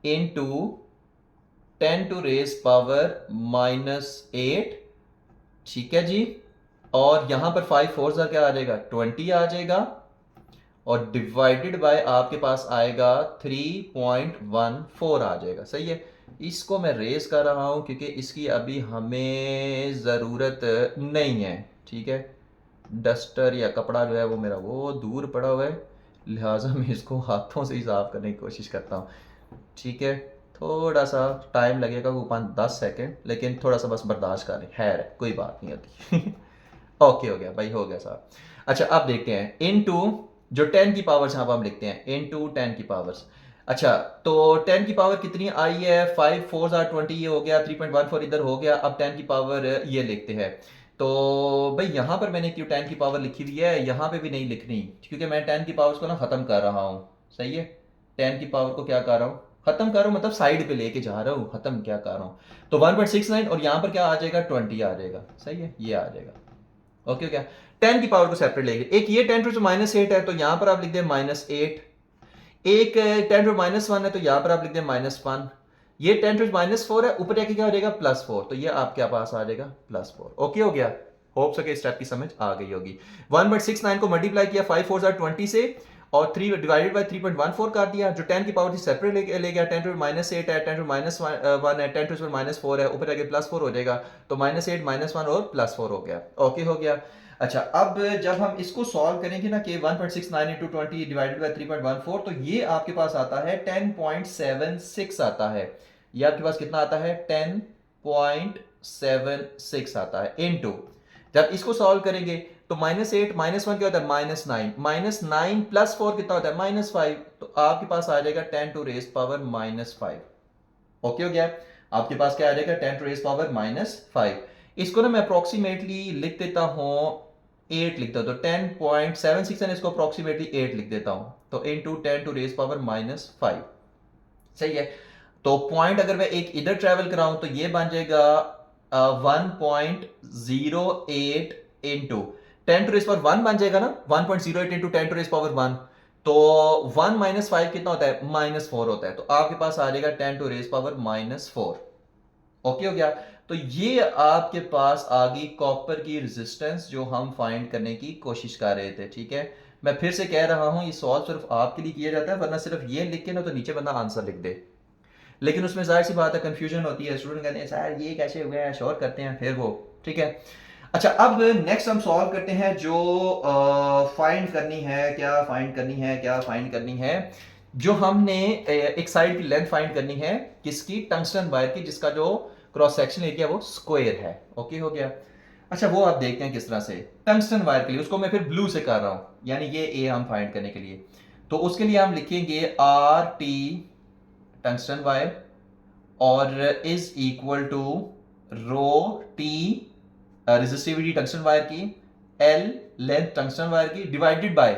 into 10 to -8। ठीक है जी। और यहां पर 5 4 क्या आ जाएगा, 20 आ जाएगा, और डिवाइडेड बाय आपके पास आएगा 3.14 आ जाएगा। सही है। इसको मैं रेज कर रहा हूं क्योंकि इसकी अभी हमें ज़रूरत नहीं है। ठीक है, डस्टर या कपड़ा जो है वो मेरा वो दूर पड़ा हुआ है, लिहाजा मैं इसको हाथों से ही साफ करने की कोशिश करता हूँ। ठीक है, थोड़ा सा टाइम लगेगा, वो 5-10 सेकेंड, लेकिन थोड़ा सा बस बर्दाश्त करें, खैर कोई बात नहीं होती। ओके हो गया भाई, हो गया साहब। अच्छा अब देखते हैं इनटू जो 10 की पावर्स यहाँ पर हम लिखते हैं इनटू 10 की पावर्स। अच्छा, तो 10 की पावर कितनी आई है? 5 4 आर 20, ये हो गया 3.14 इधर हो गया। अब 10 की पावर ये लिखते हैं। तो भाई यहाँ पर मैंने क्यों 10 की पावर लिखी हुई है, यहाँ पे भी नहीं लिखनी, क्योंकि मैं 10 की पावर्स को ना ख़त्म कर रहा हूँ। सही है, 10 की पावर को क्या कर रहा हूँ, ख़त्म कर रहा हूँ, मतलब साइड पे लेके जा रहा हूँ, ख़त्म क्या कर रहा हूँ। तो 1.69 और यहाँ पर क्या आ जाएगा, 20 आ जाएगा। सही है, ये आ जाएगा। ओके, क्या 10 की पावर को सेपरेट लेंगे। एक ये 10⁻8 है, तो यहाँ पर आप लिख दें -8। एक 10⁻1 है, तो यहां पर आप लिख दें -1। ये 10⁻4 है, ऊपर जाके क्या हो जाएगा, +4, तो ये आपके पास आ जाएगा +4। ओके हो गया। होप सके स्टेप की समझ आ गई होगी। 1.69 को मल्टीप्लाई किया 5 4 20 से, और 3 डिवाइडेड बाय 3.14 कर दिया। जो 10 की पावर थी सेपरेट ले गया, 10⁻8 है, 10⁻1 है, 10⁻4 है, ऊपर जाके +4 हो जाएगा। तो -8 -1 और +4 हो गया। ओके हो गया। अच्छा, अब जब हम इसको सॉल्व करेंगे ना कि 1.69 इंटू 20 डिवाइडेड बाय 3.14, तो ये आपके पास आता है 10.76 आता है। ये आपके पास कितना आता है, 10.76 आता है। इनटू जब इसको सॉल्व करेंगे तो -8 -1 क्या होता है, -9, -9 +4 कितना होता है, -5, तो आपके पास आ जाएगा 10⁻⁻5। ओके हो गया। आपके पास क्या आ जाएगा, 10⁻⁻5। इसको ना मैं अप्रोक्सीमेटली लिख देता हूं, 8 लिख देता हूं, 10.76 है, इसको अप्रोक्सीमेटली 8 लिख देता हूं। तो इंटू 10⁻⁻5। सही है। तो पॉइंट अगर मैं एक इधर ट्रेवल कराऊं तो ये बन जाएगा 1.08 इंटू 10⁻1 बन जाएगा ना, 1.08 इंटू 10⁻1। तो 1 -5 कितना होता है, -4 होता है। तो आपके पास आ जाएगा 10⁻⁻4। ओके हो गया। तो ये आपके पास आ गई कॉपर की रेजिस्टेंस जो हम फाइंड करने की कोशिश कर रहे थे। ठीक है, मैं फिर से कह रहा हूं, ये सॉल्व सिर्फ आपके लिए किया जाता है, वरना सिर्फ ये लिख के ना तो नीचे बंदा आंसर लिख दे, लेकिन उसमें जाहिर सी बात है कंफ्यूजन होती है। स्टूडेंट कहते हैं सर ये कैसे हुआ है, शोर करते हैं फिर वो। ठीक है। अच्छा, अब नेक्स्ट हम सॉल्व करते हैं जो फाइंड करनी है। क्या फाइंड करनी है, क्या फाइंड करनी है, जो हमने एक साइड की लेंथ फाइंड करनी है, किसकी, टंगस्टन वायर की, जिसका जो क्रॉस सेक्शन एरिया वो स्क्वायर है। ओके हो गया। अच्छा, वो आप देखते हैं किस तरह से। टंगस्टन वायर के लिए उसको मैं फिर ब्लू से कर रहा हूं, यानी ये ए हम फाइंड करने के लिए। तो उसके लिए हम लिखेंगे RT टंगस्टन वायर और is equal to rho T resistivity tungsten wire की, एल लेंथ टंगस्टन वायर की, डिवाइडेड बाय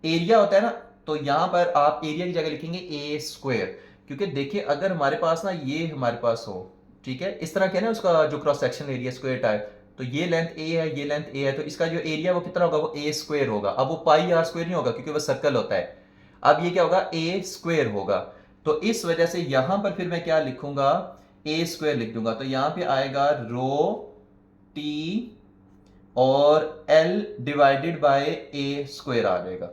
एरिया होता है ना, तो यहां पर आप एरिया की जगह लिखेंगे ए स्क्वायर। क्योंकि देखिए अगर हमारे पास ना ये हमारे पास हो, ठीक है, इस तरह के ना उसका जो cross section area square type, तो ये लेंथ ए है, ये लेंथ ए है, तो इसका जो एरिया वो कितना होगा, वो ए स्क्वायर होगा। अब वो पाई आर स्क्वायर नहीं होगा क्योंकि वो सर्कल होता है। अब ये क्या होगा, ए स्क्वायर होगा। तो इस वजह से यहां पर फिर मैं क्या लिखूंगा, ए स्क्वायर लिख दूंगा। तो यहां पे आएगा रो टी और L divided by A square आ जाएगा।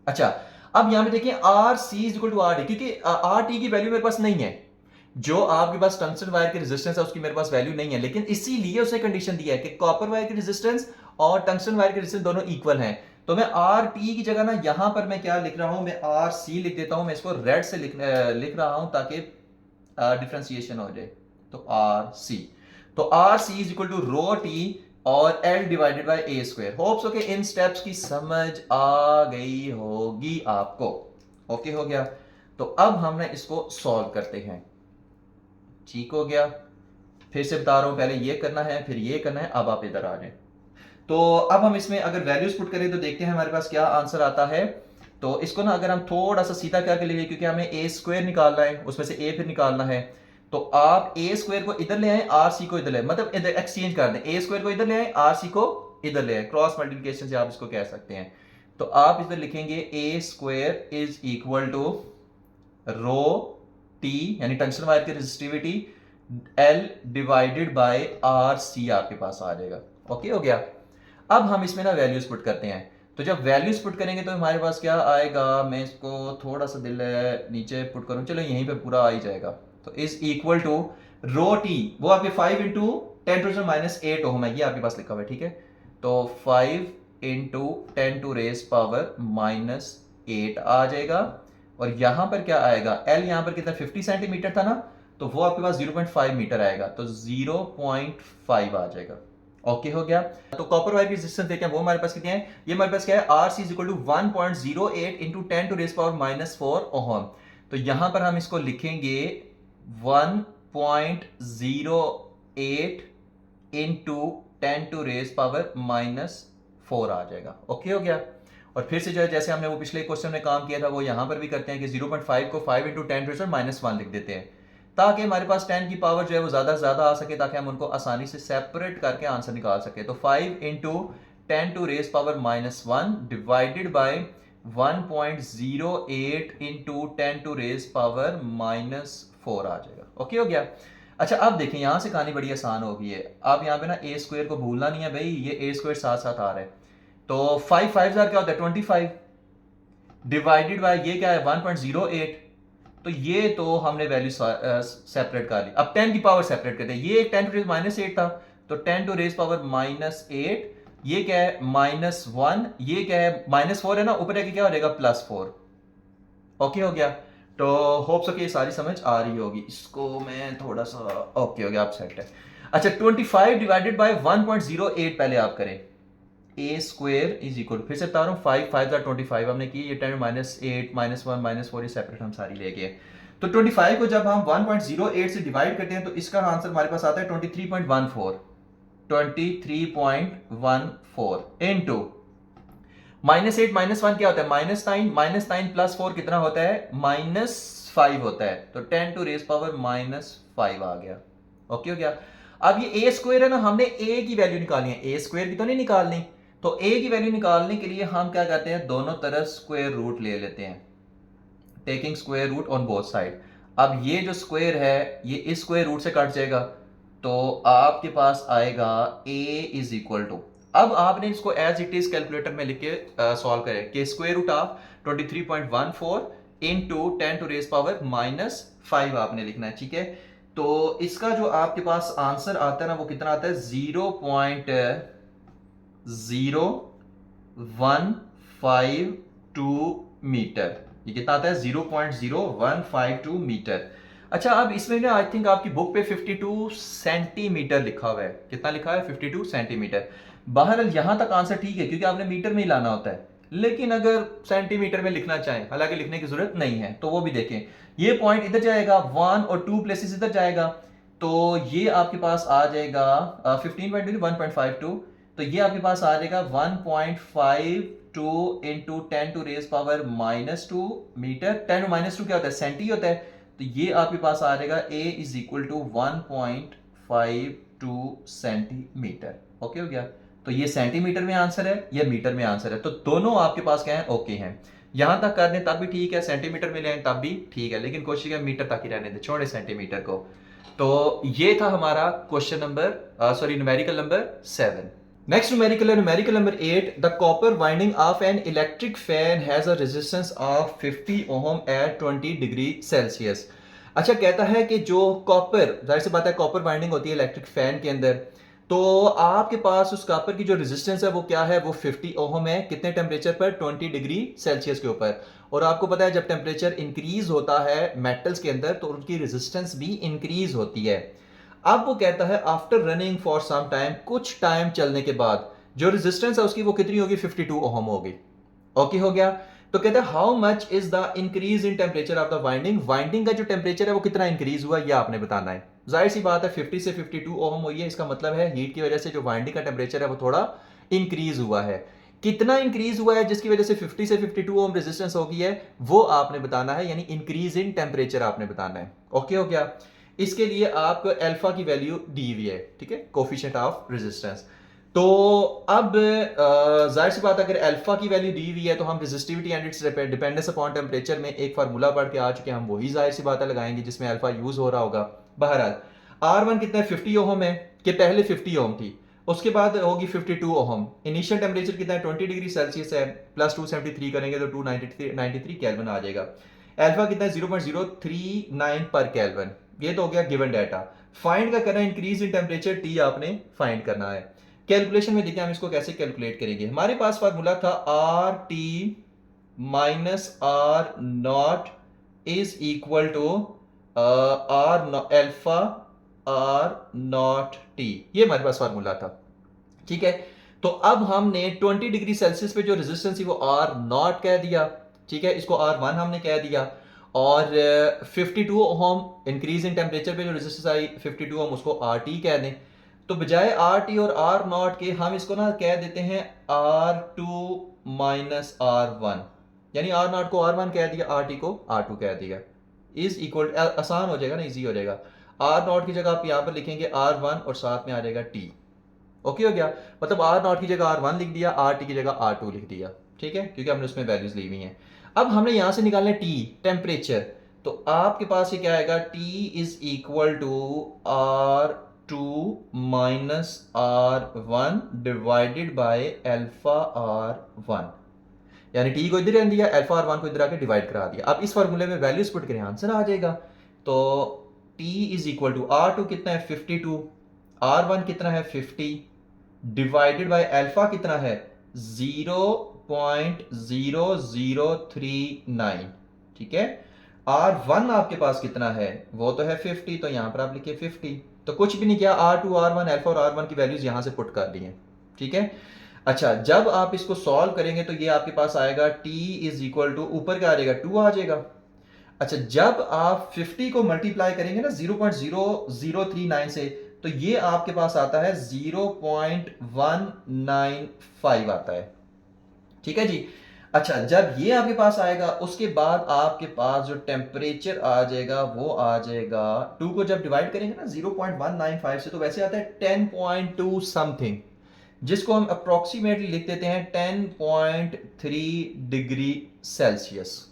अच्छा, अब यहां पे देखिए R C is equal to R D, क्योंकि आर टी की वैल्यू मेरे पास नहीं है। जो आपके पास टंगस्टन वायर की रेजिस्टेंस है उसकी मेरे पास वैल्यू नहीं है, लेकिन इसीलिए उसने कंडीशन दिया है कि कॉपर वायर की रेजिस्टेंस और टंगस्टन वायर की रेजिस्टेंस दोनों इक्वल हैं। तो मैं आर टी की जगह ना यहां पर मैं क्या लिख रहा हूं, मैं आर सी लिख देता हूं। मैं इसको रेड से लिख रहा हूं ताकि डिफ्रेंसिएशन हो जाए। तो आर सी, तो R C is equal to rho T और L divided by A square. Hopes okay, इन स्टेप्स की समझ आ गई होगी आपको। ओके हो गया। तो अब हम ना इसको सॉल्व करते हैं। ठीक हो गया। फिर से बता रहा हूं, पहले ये करना है फिर ये करना है। अब आप इधर आ जाए। तो अब हम इसमें अगर वैल्यूज पुट करें तो देखते हैं हमारे पास क्या आंसर आता है। तो इसको ना अगर हम थोड़ा सा सीधा करके लिखें, क्योंकि हमें ए स्क्वायर निकालना है, उसमें से ए फिर निकालना है। तो आप ए स्क्वायर को इधर ले आए, आर सी को इधर ले आए, मतलब इधर एक्सचेंज कर दें, ए स्क्वायर को इधर ले आए, आर सी को इधर ले आए, क्रॉस मल्टीप्लिकेशन से आप इसको कह सकते हैं। तो आप इधर लिखेंगे A square is equal to rho T यानी टंगस्टन वायर की resistivity L divided by R C आपके पास आ जाएगा। ओके हो गया। अब हम इसमें ना वैल्यूज पुट करते हैं। तो जब वैल्यूज पुट करेंगे तो हमारे पास क्या आएगा, मैं इसको थोड़ा सा दिल नीचे पुट करूं, चलो यहीं पे पूरा आ ही जाएगा। तो is equal to rho T, वो आपके 5 इंटू 10⁻⁻8 ओम है, ये आपके पास लिखा हुआ है। ठीक है, तो 5 इंटू 10⁻⁻8 आ जाएगा। और यहां पर क्या आएगा, एल यहां पर कितना 50 सेंटीमीटर था ना, तो वो आपके पास 0.5 मीटर आएगा, तो 0.5 आ जाएगा। ओके हो गया। तो कॉपर वायर की रेजिस्टेंस देखते हैं, वो हमारे पास कितनी है। ये हमारे पास क्या है, R C is equal to 1.08 into 10⁻⁻4 ohm. तो यहां पर हम इसको लिखेंगे 1.08 इंटू 10⁻⁻⁴ आ जाएगा। ओके हो गया। और फिर से जो है जैसे हमने वो पिछले क्वेश्चन में काम किया था वो यहां पर भी करते हैं कि 0.5 को 5 इंटू 10⁻⁻1 लिख देते हैं, ताकि हमारे पास 10 की पावर जो है वो ज्यादा से ज्यादा आ सके, ताकि हम उनको आसानी से सेपरेट करके आंसर निकाल सके। तो 5 इंटू 10⁻⁻1 डिवाइडेड बाय 1.08 इंटू 10⁻⁻⁴ आ जाएगा। ओके हो गया। अच्छा अब देखें यहां से कहानी बड़ी आसान हो गई है। अब यहाँ पे ना ए स्क्वायर को भूलना नहीं है भाई, ये ए स्क्वायर साथ साथ आ रहा है। तो 5 5 क्या होता है 25 डिवाइडेड बाय ये क्या है 1.08। तो ये तो हमने वैल्यू सेपरेट कर ली। अब 10 की पावर सेपरेट करते हैं। ये 10⁻⁻8 था, तो 10⁻⁻8 ये क्या है -1, ये क्या है -4 है ना, ऊपर आके क्या हो जाएगा +4। ओके हो गया। तो होप सो कि ये सारी समझ आ रही होगी। इसको मैं थोड़ा सा ओके हो गया, आप सेट है। अच्छा 25 डिवाइडेड बाय 1.08 पहले आप करें। ए स्क्वायर इज इक्वल, फिर से बता रहा हूँ 5 5 25 हमने की, ये 10⁻8 -1 -4 ये सेपरेट हम सारी ले गए। तो 25 को जब हम 1.08 से डिवाइड करते हैं तो इसका आंसर हमारे पास आता है 23.14 इनटू -8 -1 क्या होता है -9 +4 कितना होता है -5 होता है। तो 10⁻⁻5 आ गया। ओके हो गया। अब ये ए स्क्वायर है ना, हमने ए की वैल्यू निकालनी है, ए स्क्वायर की तो नहीं निकालनी। तो ए की वैल्यू निकालने के लिए हम क्या करते हैं, दोनों तरफ स्क्वायर रूट ले लेते हैं, taking square root on both side. अब ये जो स्क्वायर है ये इस स्क्वायर रूट से कट जाएगा, तो आपके पास आएगा a इज इक्वल टू, अब आपने इसको एज इट इज कैलकुलेटर में लिख के सॉल्व करें कि स्क्वायर रूट ऑफ 23.14 इंटू 10⁻⁻5 आपने लिखना है। ठीक है, तो इसका जो आपके पास आंसर आता है ना वो कितना आता है 0.0152 मीटर। ये कितना आता है 0.0152 मीटर। अच्छा अब इसमें ना आई थिंक आपकी बुक पे 52 सेंटीमीटर लिखा हुआ है। कितना लिखा है 52 सेंटीमीटर। बहरहाल यहां तक आंसर ठीक है क्योंकि आपने मीटर में ही लाना होता है, लेकिन अगर सेंटीमीटर में लिखना चाहें, हालांकि लिखने की जरूरत नहीं है, तो वो भी देखें। ये पॉइंट इधर जाएगा, 1 और 2 प्लेसेस इधर जाएगा, तो ये आपके पास आ जाएगा 15.1.52, तो ये आपके पास आ जाएगा 1.52 इंटू 10⁻⁻2 मीटर। 10⁻2 क्या होता है सेंटी होता है, तो ये आपके पास आ जाएगा a is equal to 1.52 centimetre. Okay हो गया। तो ये सेंटीमीटर में आंसर है, ये मीटर में आंसर है, तो दोनों आपके पास क्या है ओके हैं। यहां तक कर दें तब भी ठीक है, सेंटीमीटर में लें तब भी ठीक है, लेकिन कोशिश करें मीटर तक ही रहने दें, छोड़े सेंटीमीटर को। तो ये था हमारा question number numerical number 7। Next numerical number 8. The copper winding of an electric fan has a resistance of 50 ohm at 20 degree Celsius. अच्छा कहता है कि जो कॉपर, जाहिर सी बात है कॉपर वाइंडिंग होती है इलेक्ट्रिक फैन के अंदर, तो आपके पास उस कॉपर की जो रेजिस्टेंस है वो क्या है, वो 50 ओहम है। कितने टेम्परेचर पर 20 डिग्री सेल्सियस के ऊपर। और आपको पता है जब टेम्परेचर इंक्रीज होता है मेटल्स के अंदर तो उनकी रेजिस्टेंस भी इंक्रीज होती है। अब वो कहता है after running for some time, कुछ टाइम चलने के बाद जो रेजिस्टेंस है उसकी वो कितनी होगी 52 ओहम होगी। ओके हो गया। तो कहता है how much is the increase in temperature of the winding, winding का जो टेम्परेचर है वो कितना इंक्रीज हुआ ये आपने बताना है। जाहिर सी बात है 50 से 52 ओहम हुई है, इसका मतलब है हीट की वजह से जो वाइंडिंग का टेम्परेचर है वो थोड़ा इंक्रीज हुआ है। कितना इंक्रीज हुआ है जिसकी वजह से 50 से 52 ओम रेजिस्टेंस हो गई है वो आपने बताना है, यानी इंक्रीज इन टेम्परेचर आपने बताना है। ओके हो गया। इसके लिए आपको अल्फा की वैल्यू दी हुई है, ठीक है, कोफिशिएंट ऑफ रेजिस्टेंस। तो अब जाहिर सी बात अगर अल्फा की वैल्यू दी हुई है तो हम resistivity and it's dependence upon temperature में एक फार्मूला पढ़ के आ चुके हैं, हम वही जाहिर सी बात लगाएंगे जिसमें अल्फा यूज हो रहा होगा। बहरहाल R1 कितना है 50 ओहम है, कि पहले 50 ओहम थी, उसके बाद होगी 52 ओहम। इनिशियल टेम्परेचर कितना है 20 डिग्री सेल्सियस है, प्लस 273 करेंगे तो 293 केल्विन आ जाएगा। अल्फा कितना है 0.039 पर केल्विन। ये तो हो गया गिवन डाटा। फाइंड का करना इंक्रीज इन टेम्परेचर टी आपने फाइंड करना है। कैलकुलेशन में देखिए हम इसको कैसे कैलकुलेट करेंगे। हमारे पास फार्मूला था R T minus R naught is equal to R alpha R naught T, ये हमारे पास फार्मूला था। ठीक है, तो अब हमने 20 डिग्री सेल्सियस पे जो रेजिस्टेंस थी वो आर नॉट कह दिया, ठीक है, इसको R1 हमने कह दिया। और 52 ओम इंक्रीज इन टेम्परेचर पे जो रेजिस्टेंस आई 52 ओम, उसको आर टी कह दें। तो बजाय आर टी और आर नॉट के हम इसको ना कह देते हैं R two minus R one, यानी आर नॉट को आर वन कह दिया, आर टी को आर टू कह दिया। इज इक्वल, आसान हो जाएगा ना, इजी हो जाएगा। आर नॉट की जगह आप यहाँ पर लिखेंगे आर वन और साथ में आ जाएगा टी। ओके हो गया, मतलब आर नॉट की जगह आर वन लिख दिया, आर टी की जगह आर टू लिख दिया, ठीक है, क्योंकि हमने उसमें वैल्यूज ली हुई हैं। अब हमने यहां से निकालना है टी, टेम्परेचर। तो आपके पास ये क्या आएगा, T is equal to R two minus R one divided by alpha R one, यानी टी को इधर रख दिया, अल्फा आर वन को इधर आके डिवाइड करा दिया। अब इस फार्मूले में वैल्यूज पुट करें, आंसर आ जाएगा। तो T is equal to R two कितना है 52, आर वन कितना है 50, डिवाइडेड बाय अल्फा कितना है 0.0039, ठीक है। आर वन आपके पास कितना है, वो तो है 50, तो यहां पर आप लिखिए 50। तो कुछ भी नहीं किया, R two R one alpha और आर वन की वैल्यूज यहां से पुट कर दी हैं, ठीक है। अच्छा, जब आप इसको सॉल्व करेंगे तो ये आपके पास आएगा t इज इक्वल टू, ऊपर क्या आ जाएगा 2 आ जाएगा। अच्छा, जब आप 50 को मल्टीप्लाई करेंगे ना 0.0039 से, तो ये आपके पास आता है 0.195 आता है, ठीक है जी। अच्छा, जब ये आपके पास आएगा उसके बाद आपके पास जो टेम्परेचर आ जाएगा वो आ जाएगा, 2 को जब डिवाइड करेंगे ना 0.195 से, तो वैसे आता है 10.2 समथिंग, जिसको हम अप्रोक्सीमेटली लिख देते हैं 10.3 डिग्री सेल्सियस।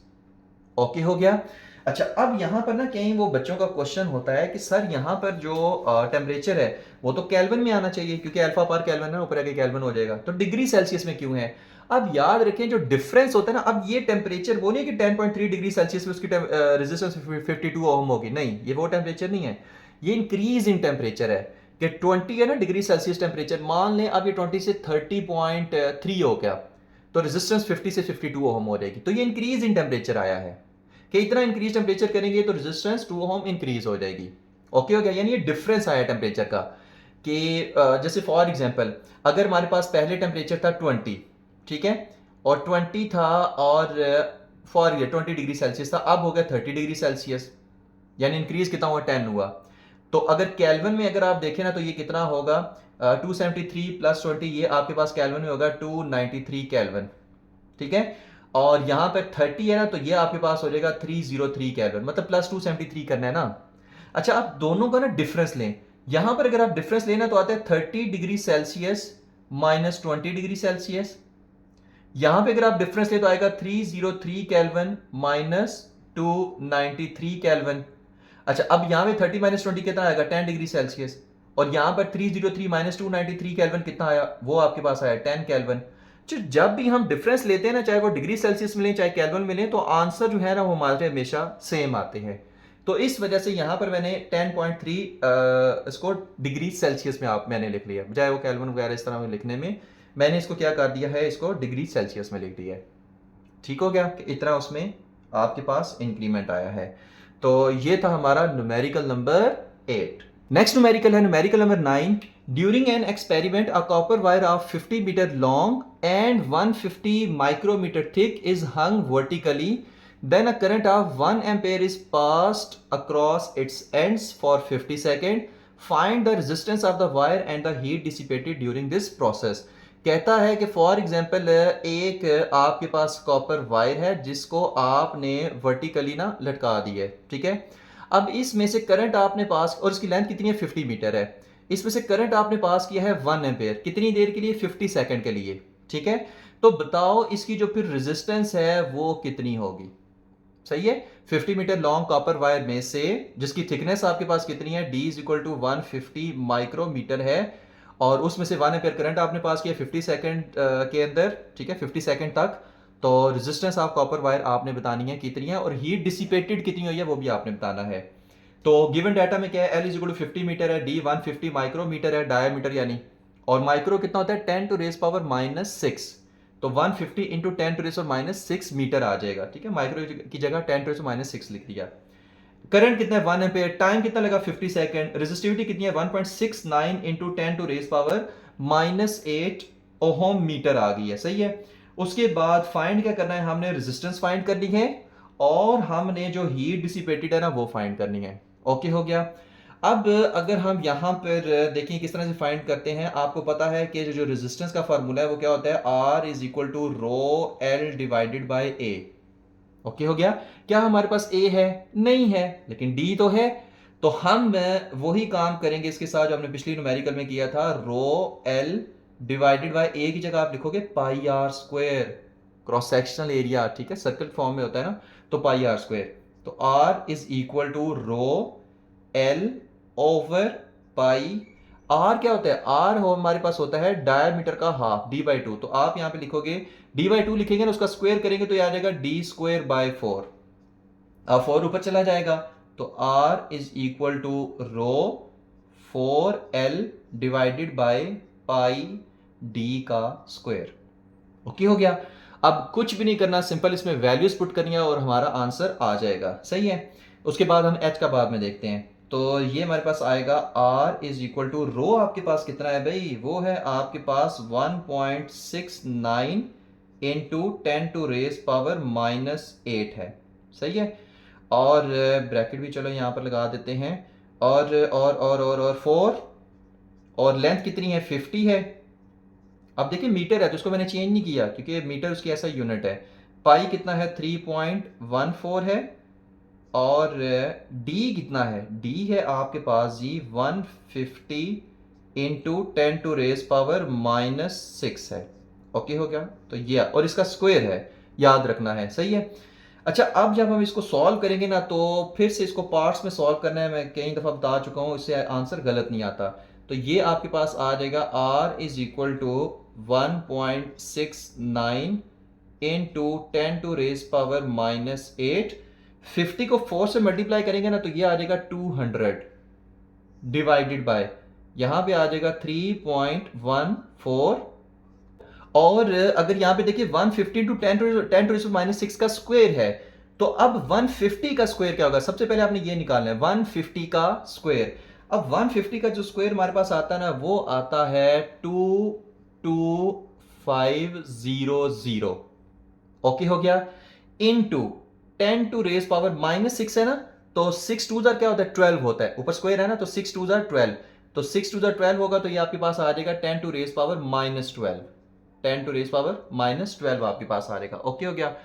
ओके हो गया। अच्छा, अब यहां पर ना कहीं वो बच्चों का क्वेश्चन होता है कि सर यहां पर जो टेम्परेचर है वो तो केल्विन में आना चाहिए, क्योंकि अल्फा पर केल्विन है, ऊपर आके केल्विन हो जाएगा, तो डिग्री सेल्सियस में क्यों है। अब याद रखें जो डिफरेंस होता है ना, अब ये टेम्परेचर वो नहीं है कि 10.3 डिग्री सेल्सियस में उसकी रेजिस्टेंस 52 ओम होगी, नहीं, ये वो टेम्परेचर नहीं है, ये इंक्रीज इन टेम्परेचर है। कि 20 है ना डिग्री सेल्सियस टेम्परेचर, मान लें अब ये 20 से 30.3 हो गया, तो रेजिस्टेंस 50 से 52 ओम हो जाएगी, तो ये इंक्रीज इन टेम्परेचर आया है कि इतना इंक्रीज टेम्परेचर करेंगे तो रेजिस्टेंस 2 ओम इंक्रीज हो जाएगी। ओके हो गया, यानी ये डिफरेंस आया टेम्परेचर का। कि जैसे फॉर एग्जांपल अगर हमारे पास पहले टेम्परेचर था 20, ठीक है, और 20 था, और फॉर 20 डिग्री सेल्सियस था, अब हो गया 30 डिग्री सेल्सियस, यानी इंक्रीज कितना हुआ 10 हुआ। तो अगर केल्विन में अगर आप देखें ना तो ये कितना होगा 273 प्लस 20, ये आपके पास केल्विन में होगा 293 केल्विन, ठीक है। और यहां पर 30 है ना, तो ये आपके पास हो जाएगा 303 केल्विन, मतलब प्लस 273 करना है ना। अच्छा, आप दोनों का ना डिफरेंस लें, यहां पर अगर आप डिफरेंस लेना तो आता है 30 degree Celsius minus 20 degree Celsius. यहां पे अगर आप डिफरेंस ले तो आएगा 303 केल्विन माइनस 293 केल्विन। अच्छा, अब यहां पे 30 माइनस 20 कितना आएगा 10 डिग्री सेल्सियस, और यहां पर 303 माइनस 293 केल्विन कितना आया, वो आपके पास आया 10 केल्विन। जब भी हम डिफरेंस लेते हैं ना, चाहे वो डिग्री सेल्सियस मिले चाहे केल्विन मिले, तो आंसर जो है ना वो हमारे हमेशा सेम आते हैं। तो इस वजह से यहां पर मैंने 10.3 इसको डिग्री सेल्सियस में मैंने लिख लिया, चाहे वो केल्विन वगैरह इस तरह में लिखने में मैंने इसको क्या कर दिया है, इसको डिग्री सेल्सियस में लिख दिया है। ठीक हो गया, कि इतना उसमें आपके पास इंक्रीमेंट आया है। तो ये था हमारा न्यूमेरिकल नंबर 8। नेक्स्ट न्यूमेरिकल है numerical number 9। During an experiment a copper wire of 50 metre long and 150 micrometre thick is hung vertically, then a current of 1 ampere is passed across its ends for 50 seconds. Find the resistance of the wire and the heat dissipated during this process. कहता है कि for example एक आपके पास copper wire है जिसको आपने vertically ना लटका दी है, ठीक है। अब इसमें से करंट आपने पास, और इसकी लेंथ कितनी है 50 मीटर है, इसमें से करंट आपने पास किया है 1 एम्पेयर, कितनी देर के लिए 50 सेकंड के लिए, ठीक है। तो बताओ इसकी जो फिर रेजिस्टेंस है वो कितनी होगी। सही है, 50 मीटर लॉन्ग कॉपर वायर में से जिसकी थिकनेस आपके पास कितनी है, d is equal to 150 micrometre है, और उसमें से 1 एम्पीयर करंट आपने पास किया 50 सेकंड के अंदर, ठीक है, 50 सेकंड तक। तो रेजिस्टेंस ऑफ कॉपर वायर आपने बतानी है कितनी है, और हीट डिसिपेटेड कितनी हुई है वो भी आपने बताना है। तो गिवन डाटा में क्या है, L is equal to 50 metre है, D 150 माइक्रोमीटर है, डायमीटर यानी, और माइक्रो कितना होता है 10 टू रेज पावर -6, तो 150 into 10 to raise power -6 metre आ जाएगा, ठीक है। माइक्रो की जगह 10 टू रेज पावर -6 लिख दिया। करंट कितना है 1 एम्पीयर, टाइम कितना लगा 50 सेकंड, रेजिस्टिविटी कितनी है 1.69 into 10 to raise power -8 ohm metre आ गई है, सही है। उसके बाद फाइंड क्या करना है, हमने रेजिस्टेंस फाइंड करनी है और हमने जो हीट डिसिपेटेड है ना वो फाइंड करनी है। ओके हो गया। अब अगर हम यहाँ पर देखें किस तरह से फाइंड करते हैं, आपको पता है कि जो रेजिस्टेंस का फार्मूला है वो क्या होता है, R is equal to rho L divided by A. Okay हो गया। क्या हमारे पास ए है? नहीं है, लेकिन डी तो है। तो हम वही काम करेंगे इसके साथ जो हमने पिछली न्यूमेरिकल में किया था, rho L divided by A की जगह आप लिखोगे pi r square, cross sectional area, ठीक है, सर्कल फॉर्म में होता है ना, तो पाई आर स्क्वायर। तो R is equal to rho L over pi. R क्या होता है? आर हो हमारे पास होता है डायमीटर का हाफ, डी बाई टू। तो आप यहां पे लिखोगे डी बाई टू लिखेंगे ना, उसका स्क्वायर करेंगे तो आ जाएगा डी स्क्वायर बाय फोर। अब फोर ऊपर चला जाएगा तो R is equal to rho four L divided by pi D का स्क्वायर। ओके हो गया। अब कुछ भी नहीं करना, सिंपल इसमें वैल्यूज पुट करनी है और हमारा आंसर आ जाएगा। सही है। उसके बाद हम एच का बाद में देखते हैं। तो ये हमारे पास आएगा आर इज इक्वल टू रो, आपके पास कितना है भाई? वो है आपके पास 1.69 इंटू 10 टू रेस पावर -8 है। सही है। और ब्रैकेट भी चलो यहां पर लगा देते हैं। और 4, और लेंथ कितनी है? 50 है। अब देखिए मीटर है तो इसको मैंने चेंज नहीं किया क्योंकि मीटर उसकी ऐसा यूनिट है। पाई कितना है? 3.14 है। और डी कितना है? डी है आपके पास जी 150 इंटू 10 टू रेस पावर -6 है। ओके हो गया। तो ये और इसका स्क्वायर है, याद रखना है। सही है। अच्छा, अब जब हम इसको सॉल्व करेंगे ना तो फिर से इसको पार्ट्स में सॉल्व करना है। मैं कई दफ़ा बता चुका हूँ, इससे आंसर गलत नहीं आता। तो ये आपके पास आ जाएगा R is equal to 1.69 into 10 to raise power -8। 50 को 4 से मल्टीप्लाई करेंगे ना तो ये आ जाएगा 200 डिवाइडेड बाय, यहां पे आ जाएगा 3.14। और अगर यहां पे देखिए 150 टू 10 टू रेस -6 का स्क्वायर है, तो अब 150 का स्क्वायर क्या होगा? सबसे पहले आपने ये निकालना है 150 का स्क्वायर। अब 150 का जो स्क्वायर हमारे पास आता है ना वो आता है 22500। ओके हो गया। इनटू 10 टू रेस पावर -6 है ना, तो 6 टू क्या होता है? 12 होता है। ऊपर स्क्वायर है ना, तो 6 टू 12। तो 6 टू 12 होगा तो ये आपके पास आ जाएगा 10 to raise power -12। 10 to raise power -12 आपके पास आ जाएगा। ओके हो गया।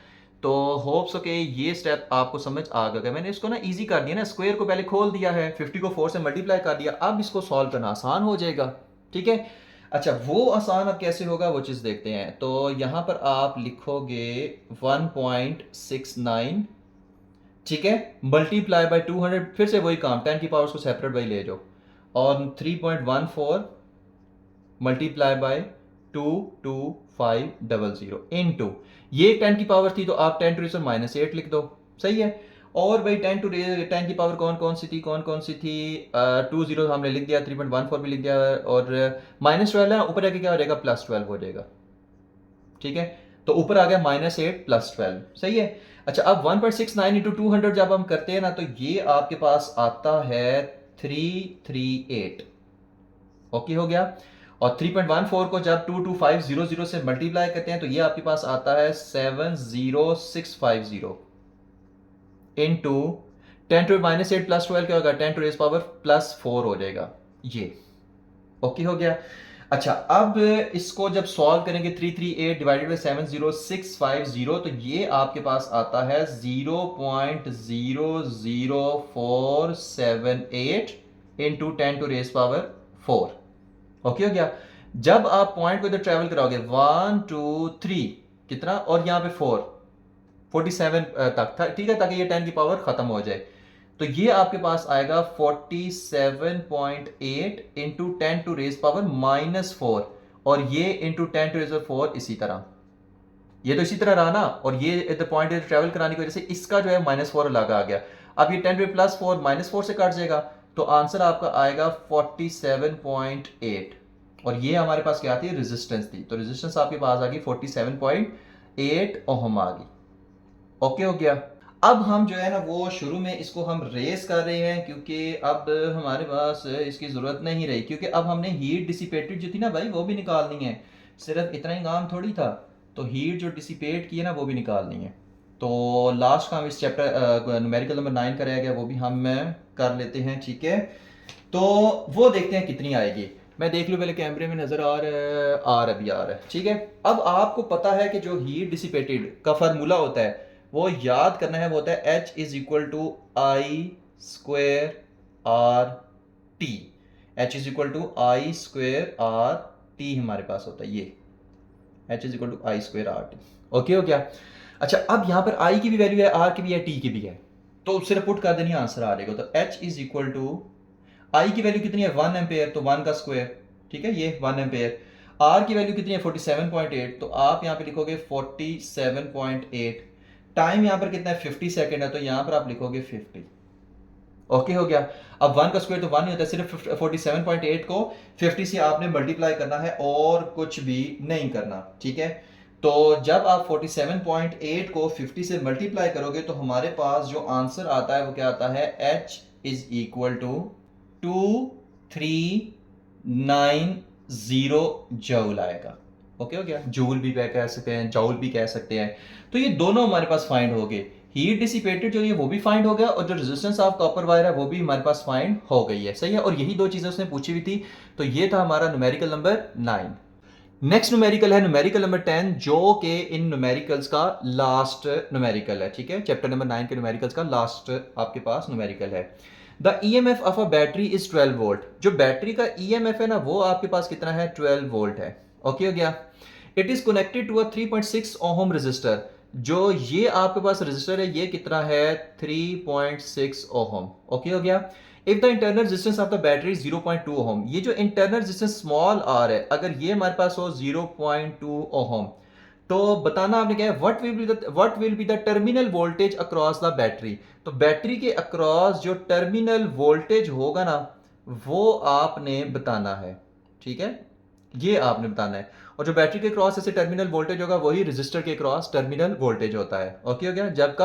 तो होप्स ओके ये स्टेप आपको समझ आ गया। मैंने इसको ना इजी कर दिया ना, स्क्वायर को पहले खोल दिया है, 50 को 4 से मल्टीप्लाई कर दिया, अब इसको सॉल्व करना आसान हो जाएगा। ठीक है। अच्छा, वो आसान अब कैसे होगा वो चीज़ देखते हैं। तो यहां पर आप लिखोगे 1.69, ठीक है, मल्टीप्लाई बाय 200। फिर से वही काम, 10 की पावर को सेपरेट बाई ले जाओ, और 3.14 मल्टीप्लाई बाय 22500 इनटू, ये 10 की पावर थी तो आप 10 टू -8 लिख दो। सही है। और भाई 10 की पावर कौन कौन सी थी? 20 हमने लिख दिया, 3.14 भी लिख दिया, और -12 है, ऊपर आके क्या हो जाएगा? +12 हो जाएगा। ठीक है। तो ऊपर आ गया -8 +12। सही है। अच्छा, अब 1.69 इंटू 200 जब हम करते हैं ना तो ये आपके पास आता है 338। ओके हो गया। और 3.14 को जब 22500 से मल्टीप्लाई करते हैं तो ये आपके पास आता है 70650 इनटू 10 टू -8 +12 क्या होगा? 10 टू रेस पावर +4 हो जाएगा ये। ओके हो गया। अच्छा, अब इसको जब सॉल्व करेंगे 338 डिवाइडेड बाई 70650, तो ये आपके पास आता है 0.00478 into 10 to raise power 4। Okay हो गया। जब आप पॉइंट को इधर ट्रेवल कराओगे 1 2 3 कितना, और यहां पे 47 तक था, ठीक है, ताकि ये 10 की पावर खत्म हो जाए। तो ये आपके पास आएगा 47.8 इंटू 10 टू रेस पावर -4, और ये इंटू 10 टू रेस पावर 4 इसी तरह। ये तो इसी तरह रहा ना, और ये इधर पॉइंट इधर ट्रेवल कराने की वजह से इसका जो है -4 अलग आ गया। अब ये 10 टू +4 -4 से कट जाएगा, तो आंसर आपका आएगा 47.8। और ये हमारे पास क्या थी? रेजिस्टेंस थी। तो रेजिस्टेंस आपके पास आ गई 47.8 ओहम आ गई। ओके हो गया। अब हम जो है ना वो शुरू में इसको हम रेस कर रहे हैं क्योंकि अब हमारे पास इसकी ज़रूरत नहीं रही, क्योंकि अब हमने हीट डिसिपेटेड जो थी ना भाई वो भी निकालनी है। सिर्फ इतना ही काम थोड़ी था, तो हीट जो डिसिपेट की है ना वो भी निकालनी है। तो लास्ट काम इस चैप्टर न्यूमेरिकल नंबर 9 का रह गया, वो भी हम कर लेते हैं, ठीक है। तो वो देखते हैं कितनी आएगी। मैं देख लूँ पहले, कैमरे में नज़र आ रहा है, अभी आ रहा है, ठीक है। अब आपको पता है कि जो हीट डिसिपेटेड का फार्मूला होता है वो याद करना है, वो होता है H is equal to I square R T. H is equal to I square R T हमारे पास होता है ये, H is equal to I square R T. Okay हो गया। अच्छा, अब यहाँ पर I की भी वैल्यू है, R की भी है, T की भी है, तो उससे पुट कर देनी, आंसर आ जाएगा। तो H इज इक्वल टू आई की वैल्यू कितनी है 1 एम्पेयर, तो 1 का स्क्वायर, ठीक है, ये 1 एम्पेयर। आर की वैल्यू कितनी है 47.8, तो आप यहाँ पे लिखोगे 47.8। टाइम यहाँ पर कितना है 50 सेकेंड है, तो यहाँ पर आप लिखोगे 50। ओके हो गया। अब 1 का स्क्वायर तो 1 ही होता है, सिर्फ 47.8 को 50 से आपने मल्टीप्लाई करना है और कुछ भी नहीं करना, ठीक है। तो जब आप 47.8 को 50 से मल्टीप्लाई करोगे तो हमारे पास जो आंसर आता है वो क्या आता है, H is equal to 2390 joule आएगा। ओके हो गया। जूल भी कह सकते हैं, जूल भी कह सकते हैं। तो ये दोनों हमारे पास फाइंड हो गए। हीट डिसिपेटेड जो है वो भी फाइंड हो गया, और जो रेजिस्टेंस ऑफ कॉपर वायर है वो भी हमारे पास फाइंड हो गई है, सही है। और यही दो चीजें उसने पूछी हुई थी। तो ये था हमारा न्यूमेरिकल नंबर 9। नेक्स्ट न्यूमेरिकल है न्यूमेरिकल नंबर 10, जो कि इन न्यूमेरिकल्स का लास्ट न्यूमेरिकल है, ठीक है। चैप्टर नंबर 9 के न्यूमेरिकल्स का लास्ट आपके पास न्यूमेरिकल है। The EMF of a battery is 12 volt. जो बैटरी का ईएमएफ है ना वो आपके पास कितना है, 12 वोल्ट है। ओके हो गया। It is connected to a 3.6 ohm resistor. जो ये आपके पास रजिस्टर है ये कितना है, 3.6 ओहम। ओके हो गया। If the internal resistance of the battery 0.2 ohm, ये जो इंटरनल रेजिस्टेंस स्मॉल आर है, अगर ये हमारे पास हो 0.2 ओहम, तो बताना आपने क्या है, what will be the terminal voltage across the battery. तो बैटरी के अक्रॉस जो टर्मिनल वोल्टेज होगा ना वो आपने बताना है, ठीक है, ये आपने बताना है। और जो बैटरी के क्रॉस ऐसे टर्मिनल वोल्टेज होगा वही रेजिस्टर के क्रॉस टर्मिनल वोल्टेज होता है। ओके हो गया। जब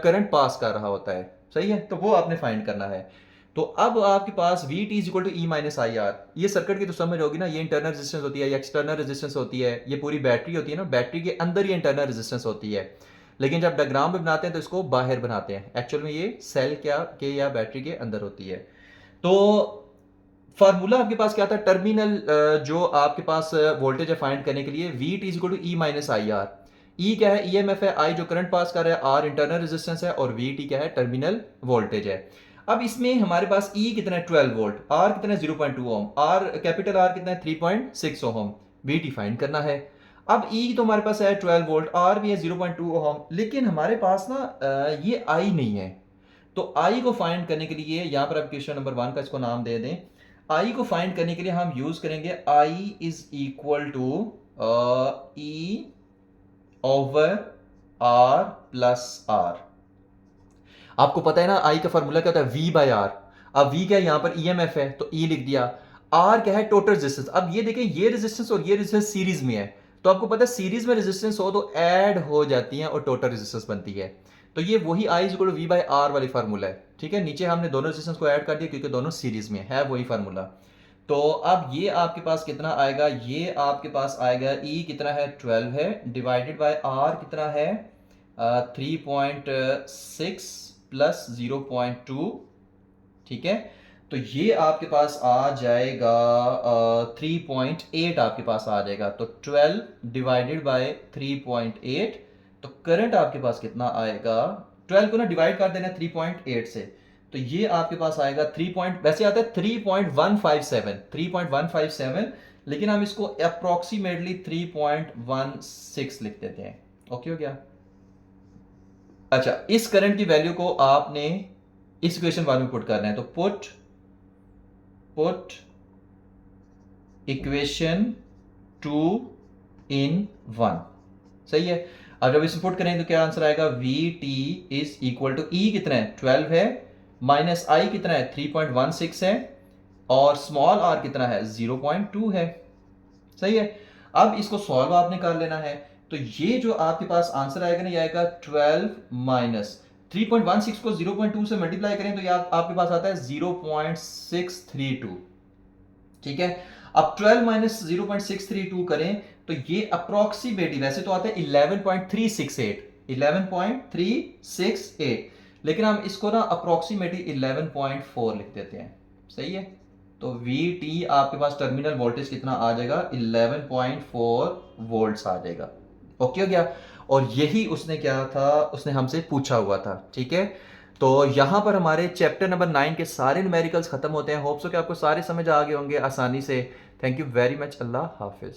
करंट पास कर रहा होता है, सही है, तो वो आपने फाइंड करना है। तो अब आपके पास V T is equal to E minus I R. ये सर्किट की तो समझ होगी ना, ये इंटरनल रेजिस्टेंस होती है, ये एक्सटर्नल रेजिस्टेंस होती है, ये पूरी बैटरी होती है ना, बैटरी के अंदर ये इंटरनल रेजिस्टेंस होती है। लेकिन जब डायग्राम में बनाते हैं तो इसको बाहर बनाते हैं, एक्चुअल में ये सेल क्या के या बैटरी के अंदर होती है। तो फार्मूला आपके पास क्या था, टर्मिनल जो आपके पास वोल्टेज है फाइंड करने के लिए, V T is equal to E minus I R. E क्या है, ईएमएफ है, आई जो करंट पास कर रहा है, आर इंटरनल रेजिस्टेंस है, और वी टी क्या है, टर्मिनल वोल्टेज है। अब इसमें हमारे पास ई कितना है 12 वोल्ट, आर कितना है 0.2 ओम, आर कैपिटल आर कितना है 3.6 ओम, वी टी फाइंड करना है। अब ई तो हमारे पास है 12 वोल्ट, आर भी है 0.2 ओम, लेकिन हमारे पास ना ये आई नहीं है। तो आई को फाइंड करने के लिए यहां पर अब क्वेश्चन नंबर 1 का इसको नाम दे दें। आई को फाइंड करने के लिए हम यूज करेंगे I is equal to E over R plus r. आपको पता है ना आई का फॉर्मूला क्या होता है, वी बाय आर। अब वी क्या है, यहां पर ईएमएफ है तो ई लिख दिया। आर क्या है, टोटल रेजिस्टेंस। अब ये देखें ये रेजिस्टेंस और ये रेजिस्टेंस सीरीज में है, तो आपको पता है सीरीज में रेजिस्टेंस हो तो ऐड हो जाती है और टोटल रेजिस्टेंस बनती है। तो ये वही I is equal to V by R वाली फार्मूला है, ठीक है। नीचे हमने दोनों रेजिस्टेंस को ऐड कर दिया क्योंकि दोनों सीरीज में है वही फार्मूला। तो अब ये आपके पास कितना आएगा, ये आपके पास आएगा ई कितना है 12 है, डिवाइडेड बाय आर कितना है 3.6 प्लस 0.2, ठीक है। तो ये आपके पास आ जाएगा 3.8 आपके पास आ जाएगा। तो 12 डिवाइडेड बाय 3.8, तो करंट आपके पास कितना आएगा, 12 को ना डिवाइड कर देना 3.8 से, तो ये आपके पास आएगा 3 वैसे आता है 3.157, लेकिन हम इसको अप्रोक्सीमेटली 3.16 लिख देते हैं। ओके हो गया। अच्छा, इस करंट की वैल्यू को आपने इस इक्वेशन 1 में पुट करना है, तो पुट इक्वेशन 2 in 1, सही है। अब जब इसमें पुट करेंगे तो क्या आंसर आएगा, V T is equal to E कितना है 12 है, माइनस आई कितना है 3.16 है, और स्मॉल आर कितना है 0.2 है, सही है। अब इसको सॉल्व आपने कर लेना है, तो ये जो आपके पास आंसर आएगा ना ये आएगा 12 माइनस 3.16 को 0.2 से मल्टीप्लाई करें तो ये आपके पास आता है 0.632, ठीक है। अब 12 माइनस 0.632 करें तो ये अप्रोक्सीमेटली, वैसे तो आता है 11.368, 11.368, लेकिन हम इसको ना अप्रोक्सीमेटली 11.4 लिख देते हैं, सही है। तो VT आपके पास टर्मिनल वोल्टेज कितना आ जाएगा, 11.4 वोल्ट्स आ जाएगा। ओके हो गया। और यही उसने क्या था, उसने हमसे पूछा हुआ था, ठीक है। तो यहां पर हमारे चैप्टर नंबर 9 के सारे न्यूमेरिकल्स खत्म होते हैं। होप सो कि आपको सारे समझ आ गए होंगे आसानी से। Thank you very much. Allah Hafiz.